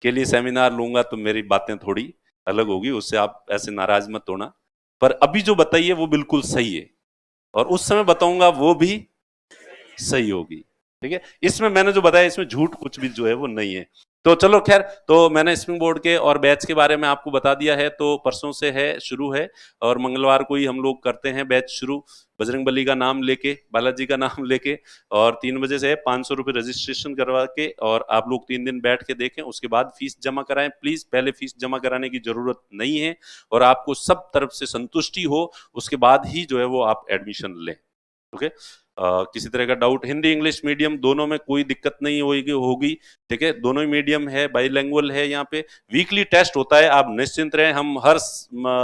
के लिए सेमिनार लूंगा तो मेरी बातें थोड़ी अलग होगी, उससे आप ऐसे नाराज मत होना, पर अभी जो बताइए वो बिल्कुल सही है, और उस समय बताऊंगा वो भी सही होगी, ठीक है। इसमें मैंने जो बताया इसमें झूठ कुछ भी जो है वो नहीं है। तो चलो खैर, तो मैंने स्प्रिंग बोर्ड के और बैच के बारे में आपको बता दिया है, तो परसों से है, शुरू है, और मंगलवार को ही हम लोग करते हैं बैच शुरू, बजरंगबली का नाम लेके, बालाजी का नाम लेके, और 3 बजे से है, 500 रुपये रजिस्ट्रेशन करवा के, और आप लोग 3 दिन बैठ के देखें, उसके बाद फीस जमा कराएं प्लीज, पहले फीस जमा कराने की जरूरत नहीं है, और आपको सब तरफ से संतुष्टि हो उसके बाद ही जो है वो आप एडमिशन लें, ओके। किसी तरह का डाउट, हिंदी इंग्लिश मीडियम दोनों में कोई दिक्कत नहीं होगी, ठीक है, दोनों ही मीडियम है, बाईलैंग्वेज है, यहाँ पे वीकली टेस्ट होता है, आप निश्चिंत रहें, हम हर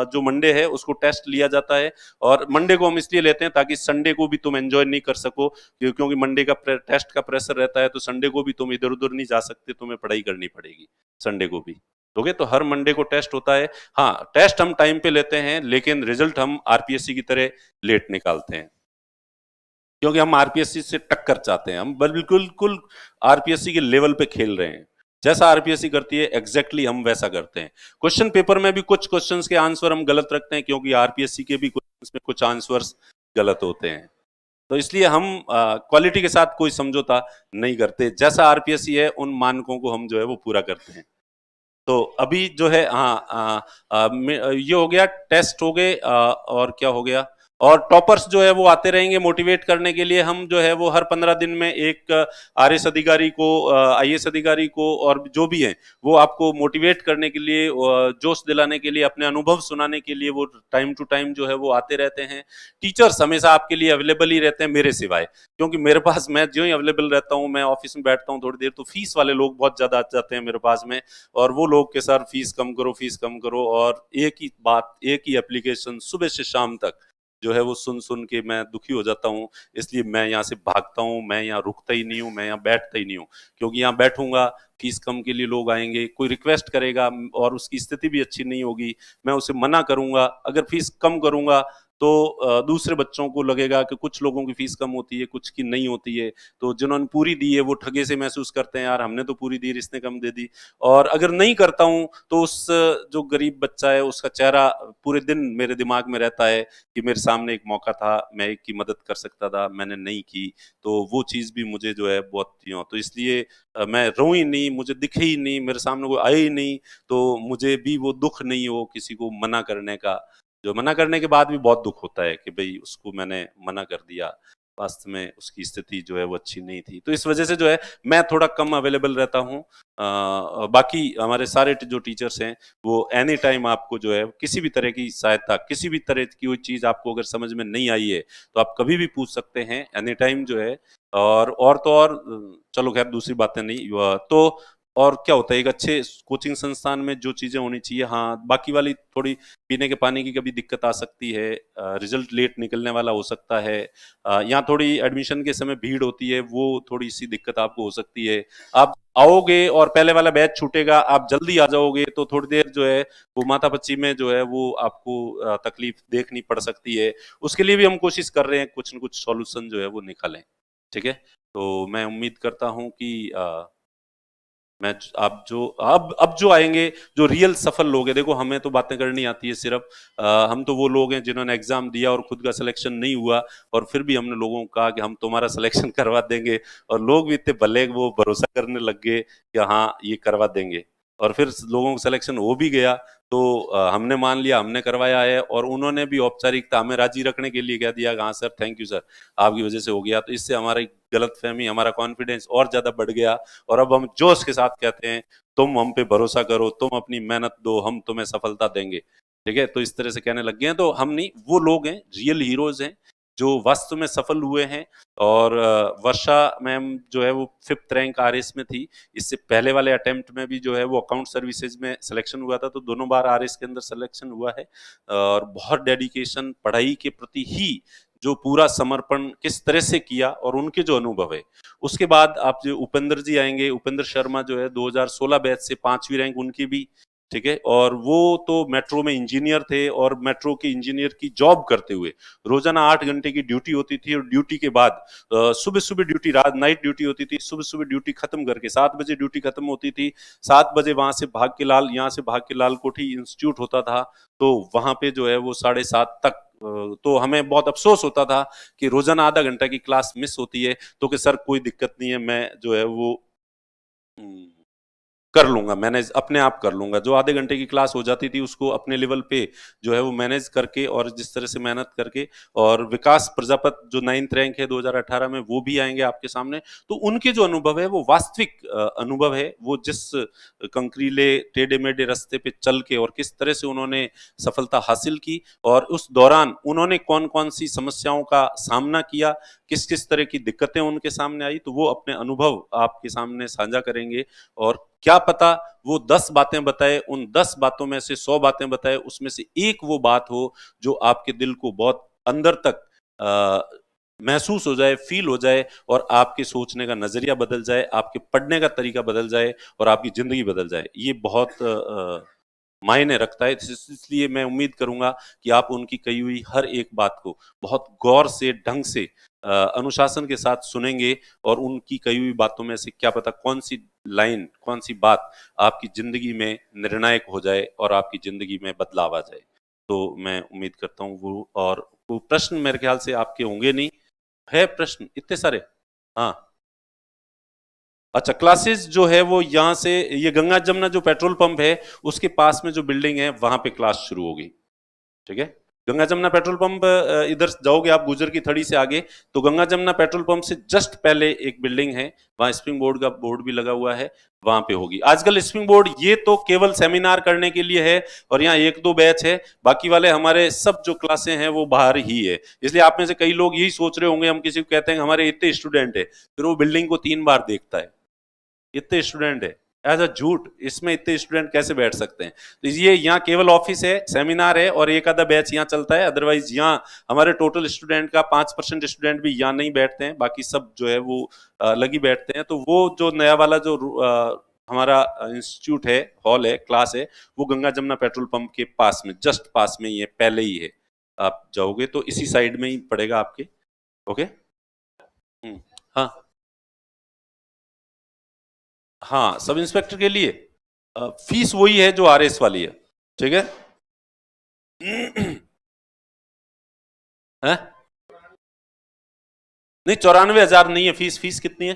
जो मंडे है उसको टेस्ट लिया जाता है, और मंडे को हम इसलिए लेते हैं ताकि संडे को भी तुम एंजॉय नहीं कर सको, क्योंकि मंडे का टेस्ट का प्रेशर रहता है, तो संडे को भी तुम इधर उधर नहीं जा सकते, तुम्हें पढ़ाई करनी पड़ेगी संडे को भी, ओके। तो हर मंडे को टेस्ट होता है, हाँ टेस्ट हम टाइम पे लेते हैं, लेकिन रिजल्ट हम आरपीएससी की तरह लेट निकालते हैं, क्योंकि हम आरपीएससी से टक्कर चाहते हैं, हम बिल्कुल आरपीएससी के लेवल पे खेल रहे हैं, जैसा आरपीएससी करती है एग्जैक्टली हम वैसा करते हैं। क्वेश्चन पेपर में भी कुछ क्वेश्चंस के आंसर हम गलत रखते हैं, क्योंकि आरपीएससी के भी क्वेश्चंस में कुछ आंसर्स गलत होते हैं, तो इसलिए हम क्वालिटी के साथ कोई समझौता नहीं करते, जैसा आरपीएससी है उन मानकों को हम जो है वो पूरा करते हैं। तो अभी जो है, हाँ, ये हो गया, टेस्ट हो गए, और क्या हो गया, और टॉपर्स जो है वो आते रहेंगे मोटिवेट करने के लिए, हम जो है वो हर 15 दिन में एक आरएस अधिकारी को, आईएएस अधिकारी को, और जो भी है वो आपको मोटिवेट करने के लिए, जोश दिलाने के लिए, अपने अनुभव सुनाने के लिए वो टाइम टू टाइम जो है वो आते रहते हैं। टीचर्स हमेशा आपके लिए अवेलेबल ही रहते हैं मेरे सिवाय, क्योंकि मेरे पास, मैं जो ही अवेलेबल रहता हूँ, मैं ऑफिस में बैठता हूँ थोड़ी देर, तो फीस वाले लोग बहुत ज्यादा आ जाते हैं मेरे पास में, और वो लोग के सर फीस कम करो, फीस कम करो, और एक ही बात, एक ही एप्लीकेशन सुबह से शाम तक जो है वो सुन सुन के मैं दुखी हो जाता हूँ, इसलिए मैं यहाँ से भागता हूँ, मैं यहाँ रुकता ही नहीं हूँ, मैं यहाँ बैठता ही नहीं हूँ, क्योंकि यहाँ बैठूंगा फीस कम के लिए लोग आएंगे, कोई रिक्वेस्ट करेगा और उसकी स्थिति भी अच्छी नहीं होगी, मैं उसे मना करूंगा, अगर फीस कम करूंगा तो दूसरे बच्चों को लगेगा कि कुछ लोगों की फीस कम होती है, कुछ की नहीं होती है, तो जिन्होंने पूरी दी है वो ठगे से महसूस करते हैं, यार हमने तो पूरी दी, इसने कम दे दी। और अगर नहीं करता हूं तो उस जो गरीब बच्चा है उसका चेहरा पूरे दिन मेरे दिमाग में रहता है कि मेरे सामने एक मौका था, मैं एक की मदद कर सकता था, मैंने नहीं की। तो वो चीज भी मुझे जो है बहुत तो इसलिए मैं रोऊं ही नहीं, मुझे दिखे ही नहीं, मेरे सामने कोई आए ही नहीं, तो मुझे भी वो दुख नहीं हो किसी को मना करने का। जो मना करने के बाद भी बहुत दुख होता है कि भाई उसको मैंने मना कर दिया, वास्तव में उसकी स्थिति जो है वो अच्छी नहीं थी। तो इस वजह से जो है मैं थोड़ा कम अवेलेबल रहता हूँ। बाकी हमारे सारे जो टीचर्स हैं वो एनी टाइम आपको जो है किसी भी तरह की सहायता, किसी भी तरह की कोई चीज आपको अगर समझ में नहीं आई है तो आप कभी भी पूछ सकते हैं, एनी टाइम जो है। और तो और चलो खैर दूसरी बातें नहीं, तो और क्या होता है एक अच्छे कोचिंग संस्थान में जो चीजें होनी चाहिए, हाँ बाकी वाली थोड़ी पीने के पानी की कभी दिक्कत आ सकती है, रिजल्ट लेट निकलने वाला हो सकता है, यहाँ थोड़ी एडमिशन के समय भीड़ होती है, वो थोड़ी सी दिक्कत आपको हो सकती है। आप आओगे और पहले वाला बैच छूटेगा, आप जल्दी आ जाओगे तो थोड़ी देर जो है वो मातापच्ची में जो है वो आपको तकलीफ देखनी पड़ सकती है। उसके लिए भी हम कोशिश कर रहे हैं कुछ न कुछ सॉल्यूशन जो है वो निकालें। ठीक है, तो मैं उम्मीद करता हूं कि मैं आप जो अब जो आएंगे, जो रियल सफल लोग हैं, देखो हमें तो बातें करनी आती है सिर्फ, हम तो वो लोग हैं जिन्होंने एग्जाम दिया और खुद का सिलेक्शन नहीं हुआ, और फिर भी हमने लोगों को कहा कि हम तुम्हारा सिलेक्शन करवा देंगे, और लोग भी इतने भले वो भरोसा करने लग गए कि हाँ ये करवा देंगे, और फिर लोगों को सिलेक्शन हो भी गया। तो हमने मान लिया, हमने करवाया है, और उन्होंने भी औपचारिकता हमें राजी रखने के लिए कह दिया कि हाँ सर थैंक यू सर, आपकी वजह से हो गया। तो इससे हमारी गलतफहमी, हमारा कॉन्फिडेंस और ज्यादा बढ़ गया, और अब हम जोश के साथ कहते हैं तुम हम पे भरोसा करो, तुम अपनी मेहनत दो, हम तुम्हें सफलता देंगे। ठीक है, तो इस तरह से कहने लग गए हैं। तो हम नहीं, वो लोग हैं, रियल हीरोज हैं जो वास्तव में सफल हुए हैं। और वर्षा मैम जो है वो 5th रैंक आरएस में थी, इससे पहले वाले अटेम्प्ट में भी जो है वो अकाउंट सर्विसेज में सिलेक्शन हुआ था, तो दोनों बार आरएस के अंदर सिलेक्शन हुआ है। और बहुत डेडिकेशन, पढ़ाई के प्रति ही जो पूरा समर्पण किस तरह से किया, और उनके जो अनुभव है। उसके बाद आप जो उपेंद्र जी आएंगे, उपेंद्र शर्मा जो है 2016 बैच से 5वीं रैंक उनकी भी। ठीक है, और वो तो मेट्रो में इंजीनियर थे, और मेट्रो के इंजीनियर की जॉब करते हुए रोजाना 8 घंटे की ड्यूटी होती थी, और ड्यूटी के बाद सुबह सुबह ड्यूटी, रात नाइट ड्यूटी होती थी, सुबह सुबह ड्यूटी खत्म करके 7 बजे ड्यूटी खत्म होती थी, 7 बजे वहां से भाग के लाल, यहाँ से भाग के लाल कोठी इंस्टीट्यूट होता था, तो वहां पे जो है वो 7:30 तक, तो हमें बहुत अफसोस होता था कि रोजाना आधा घंटा की क्लास मिस होती है, तो कि सर कोई दिक्कत नहीं है, मैं जो है वो कर लूंगा, मैनेज अपने आप कर लूंगा। जो आधे घंटे की क्लास हो जाती थी उसको अपने लेवल पे जो है वो मैनेज करके, और जिस तरह से मेहनत करके। और विकास प्रजापत जो 9th रैंक है 2018 में, वो भी आएंगे आपके सामने। तो उनके जो अनुभव है वो वास्तविक अनुभव है, वो जिस कंकरीले टेढ़े मेढ़े रास्ते पे चल के और किस तरह से उन्होंने सफलता हासिल की, और उस दौरान उन्होंने कौन कौन सी समस्याओं का सामना किया, किस किस तरह की दिक्कतें उनके सामने आई, तो वो अपने अनुभव आपके सामने साझा करेंगे। और क्या पता वो 10 बातें बताए, उन 10 बातों में से 100 बातें बताए, उसमें से एक वो बात हो जो आपके दिल को बहुत अंदर तक महसूस हो जाए, फील हो जाए, और आपके सोचने का नजरिया बदल जाए, आपके पढ़ने का तरीका बदल जाए, और आपकी जिंदगी बदल जाए। ये बहुत मायने रखता है। इसलिए मैं उम्मीद करूंगा कि आप उनकी कही हुई हर एक बात को बहुत गौर से, ढंग से, अनुशासन के साथ सुनेंगे, और उनकी कही हुई बातों में से क्या पता कौन सी लाइन, कौन सी बात आपकी जिंदगी में निर्णायक हो जाए और आपकी जिंदगी में बदलाव आ जाए। तो मैं उम्मीद करता हूँ वो, और वो प्रश्न मेरे ख्याल से आपके होंगे नहीं, है प्रश्न इतने सारे? हाँ, अच्छा, क्लासेस जो है वो यहाँ से, ये गंगा जमुना जो पेट्रोल पंप है उसके पास में जो बिल्डिंग है वहां पे क्लास शुरू होगी। ठीक है, गंगा जमुना पेट्रोल पंप, इधर जाओगे आप गुजर की थड़ी से आगे, तो गंगा जमुना पेट्रोल पंप से जस्ट पहले एक बिल्डिंग है, वहां स्प्रिंग बोर्ड का बोर्ड भी लगा हुआ है, वहां पे होगी। आजकल स्प्रिंग बोर्ड ये तो केवल सेमिनार करने के लिए है, और यहाँ 1-2 बैच है, बाकी वाले हमारे सब जो क्लासें हैं वो बाहर ही है। इसलिए आप में से कई लोग यही सोच रहे होंगे, हम किसी को कहते हैं हमारे इतने स्टूडेंट है, फिर वो बिल्डिंग को 3 बार देखता है, इतने स्टूडेंट है, ऐसा झूठ, इसमें इतने स्टूडेंट कैसे बैठ सकते हैं? तो ये यहाँ केवल ऑफिस है, सेमिनार है, और एक आधा बैच यहाँ चलता है, अदरवाइज यहाँ हमारे टोटल स्टूडेंट का 5% स्टूडेंट भी यहाँ नहीं बैठते हैं, बाकी सब जो है वो लगी बैठते हैं। तो वो जो नया वाला जो हमारा इंस्टीट्यूट है, हॉल है, क्लास है, वो गंगा जमुना पेट्रोल पंप के पास में, जस्ट पास में ही है, पहले ही है। आप जाओगे तो इसी साइड में ही पड़ेगा आपके। ओके। हाँ हाँ, सब इंस्पेक्टर के लिए फीस वही है जो आरएस वाली है, ठीक है। हैं? नहीं, 94,000 नहीं है फीस। फीस कितनी है?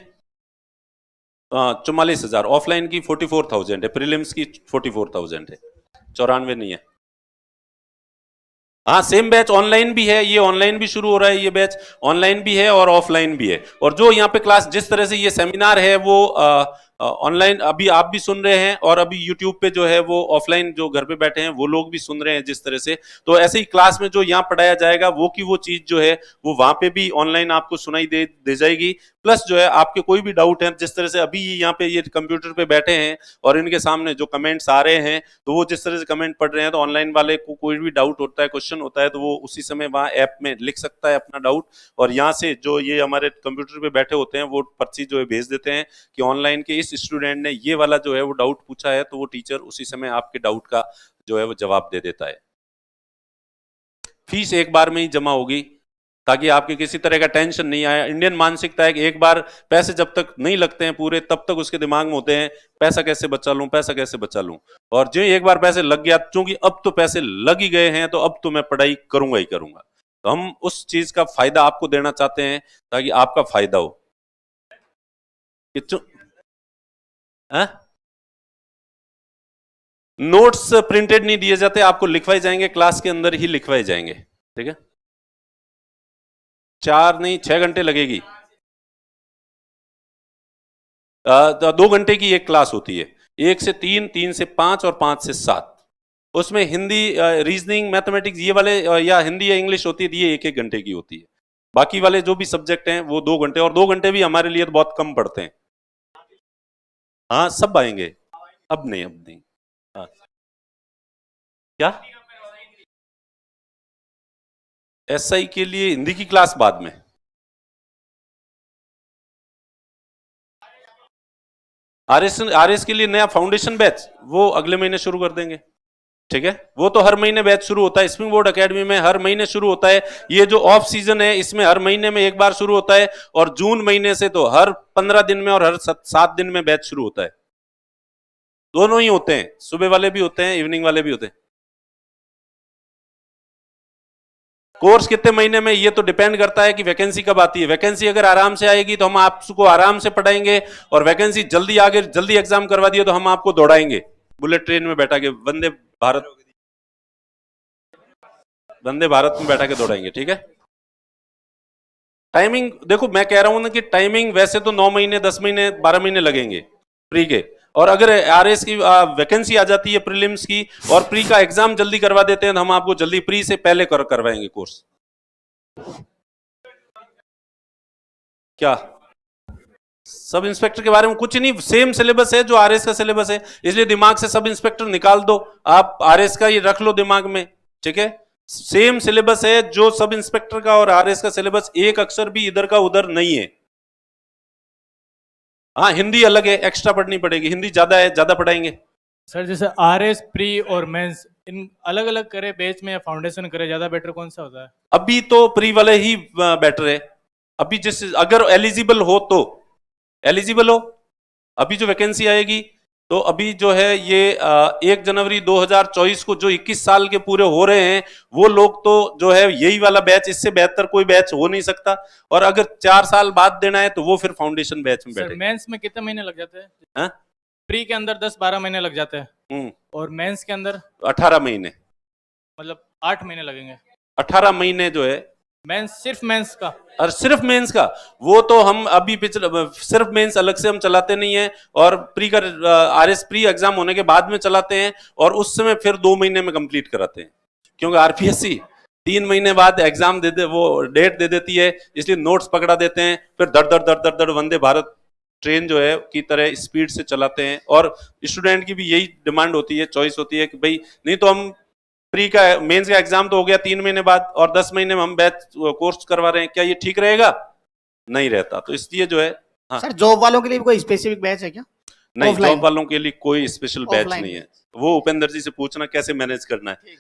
44,000। ऑफलाइन की 44,000 है, प्रीलिम्स की 44,000 है, 94 नहीं है। हाँ, सेम बैच ऑनलाइन भी है, ये ऑनलाइन भी शुरू हो रहा है, ये बैच ऑनलाइन भी है और ऑफलाइन भी है। और जो यहाँ पे क्लास, जिस तरह से ये सेमिनार है वो ऑनलाइन अभी आप भी सुन रहे हैं, और अभी यूट्यूब पे जो है वो ऑफलाइन जो घर पे बैठे हैं वो लोग भी सुन रहे हैं जिस तरह से। तो ऐसे ही क्लास में जो यहाँ पढ़ाया जाएगा वो की वो चीज जो है वो वहां पे भी ऑनलाइन आपको सुनाई दे जाएगी। प्लस जो है आपके कोई भी डाउट है, जिस तरह से अभी यहाँ पे ये कंप्यूटर पे बैठे हैं और इनके सामने जो कमेंट्स आ रहे हैं, तो वो जिस तरह से कमेंट पढ़ रहे हैं, तो ऑनलाइन वाले को कोई भी डाउट होता है, क्वेश्चन होता है, तो वो उसी समय वहाँ ऐप में लिख सकता है अपना डाउट। और यहाँ से जो ये हमारे कंप्यूटर पे बैठे होते हैं वो पर्ची जो है भेज देते हैं कि ऑनलाइन के इस स्टूडेंट ने ये वाला जो है वो डाउट पूछा है, तो वो टीचर उसी समय आपके डाउट का जो है वो जवाब दे देता है। फीस एक बार में ही जमा होगी ताकि आपके किसी तरह का टेंशन नहीं आए। इंडियन मानसिकता है कि एक बार पैसे जब तक नहीं लगते हैं पूरे, तब तक उसके दिमाग में होते हैं पैसा कैसे बचा लूं, पैसा कैसे बचा लूं। और जो एक बार पैसे लग गया, चूंकि अब तो पैसे लग ही गए हैं, तो अब तो मैं पढ़ाई करूंगा ही करूंगा। तो हम उस चीज का फायदा आपको देना चाहते हैं ताकि आपका फायदा हो। नोट्स प्रिंटेड नहीं दिए जाते, आपको लिखवाए जाएंगे, क्लास के अंदर ही लिखवाए जाएंगे, ठीक है। 4 नहीं 6 घंटे लगेगी। 2 घंटे की एक क्लास होती है, 1 से 3, 3 से 5 और 5 से 7। उसमें हिंदी, रीजनिंग, मैथमेटिक्स ये वाले या हिंदी या इंग्लिश होती है, ये 1-1 घंटे की होती है। बाकी वाले जो भी सब्जेक्ट हैं वो 2 घंटे, और 2 घंटे भी हमारे लिए तो बहुत कम पड़ते हैं। हाँ, सब आएंगे। अब नहीं, अब नहीं। हाँ। क्या? एसआई के लिए हिंदी की क्लास बाद में। आरएस के लिए नया फाउंडेशन बैच वो अगले महीने शुरू कर देंगे, ठीक है। वो तो हर महीने बैच शुरू होता है, स्प्रिंग बोर्ड एकेडमी में हर महीने शुरू होता है। ये जो ऑफ सीजन है इसमें हर महीने में एक बार शुरू होता है, और जून महीने से तो हर 15 दिन में और हर 7 दिन में बैच शुरू होता है। दोनों ही होते हैं, सुबह वाले भी होते हैं, इवनिंग वाले भी होते हैं। कोर्स कितने महीने में ये तो डिपेंड करता है कि वैकेंसी कब आती है। वैकेंसी अगर आराम से आएगी तो हम आपको आराम से पढ़ाएंगे, और वैकेंसी जल्दी आगे जल्दी एग्जाम करवा दिए तो हम आपको दौड़ाएंगे बुलेट ट्रेन में बैठा के, वंदे भारत में बैठा के दौड़ाएंगे, ठीक है। टाइमिंग देखो, मैं कह रहा हूं ना कि टाइमिंग वैसे तो 9 महीने 10 महीने 12 महीने लगेंगे प्री के, और अगर आरएस की वैकेंसी आ जाती है प्रीलिम्स की और प्री का एग्जाम जल्दी करवा देते हैं तो हम आपको जल्दी प्री से पहले करवाएंगे कोर्स। क्या? सब इंस्पेक्टर के बारे में कुछ नहीं, सेम सिलेबस है जो आरएस का सिलेबस है, इसलिए दिमाग से सब इंस्पेक्टर निकाल दो, आप आरएस का ये रख लो दिमाग में, ठीक है। सेम सिलेबस है जो सब इंस्पेक्टर का और आरएस का सिलेबस, एक अक्षर भी इधर का उधर नहीं है। हाँ, हिंदी अलग है, एक्स्ट्रा पढ़नी पड़ेगी, हिंदी ज्यादा है, ज्यादा पढ़ाएंगे। सर जैसे आरएस, प्री और मेंस इन अलग अलग करे बैच में या फाउंडेशन करे, ज्यादा बेटर कौन सा होता है? अभी तो प्री वाले ही बेटर है। अभी जिस अगर एलिजिबल हो तो, एलिजिबल हो, अभी जो वैकेंसी आएगी तो अभी जो है ये 1 जनवरी 2024 को जो 21 साल के पूरे हो रहे हैं वो लोग तो जो है यही वाला बैच, इससे बेहतर कोई बैच हो नहीं सकता। और अगर 4 साल बाद देना है तो वो फिर फाउंडेशन बैच में बैठे। मेंस में कितने महीने लग जाते हैं? हाँ? प्री के अंदर 10-12 महीने लग जाते हैं, और मेंस के अंदर 18 महीने, मतलब 8 महीने लगेंगे। 18 महीने जो है मेंस, सिर्फ मेंस का? और सिर्फ मेंस का, वो तो हम अभी सिर्फ मेंस अलग से हम चलाते नहीं है, और प्री का आरएस प्री एग्जाम होने के बाद में चलाते हैं, और उस समय फिर 2 महीने में कंप्लीट कराते हैं, क्योंकि आरपीएससी 3 महीने बाद एग्जाम वो डेट दे देती है, इसलिए नोट्स पकड़ा देते हैं, फिर दर दर दर दर दर वंदे भारत ट्रेन जो है की तरह स्पीड से चलाते हैं। और स्टूडेंट की भी यही डिमांड होती है, चॉइस होती है कि भाई नहीं तो हम प्री का मेंस का एग्जाम तो हो गया 3 महीने बाद, और 10 महीने में हम बैच कोर्स करवा रहे हैं, क्या ये ठीक रहेगा? नहीं रहता। तो इसलिए जो है, हाँ। सर जॉब वालों के लिए कोई स्पेसिफिक बैच है क्या? नहीं, जॉब वालों के लिए कोई स्पेशल बैच नहीं है, वो उपेंद्र जी से पूछना कैसे मैनेज करना है।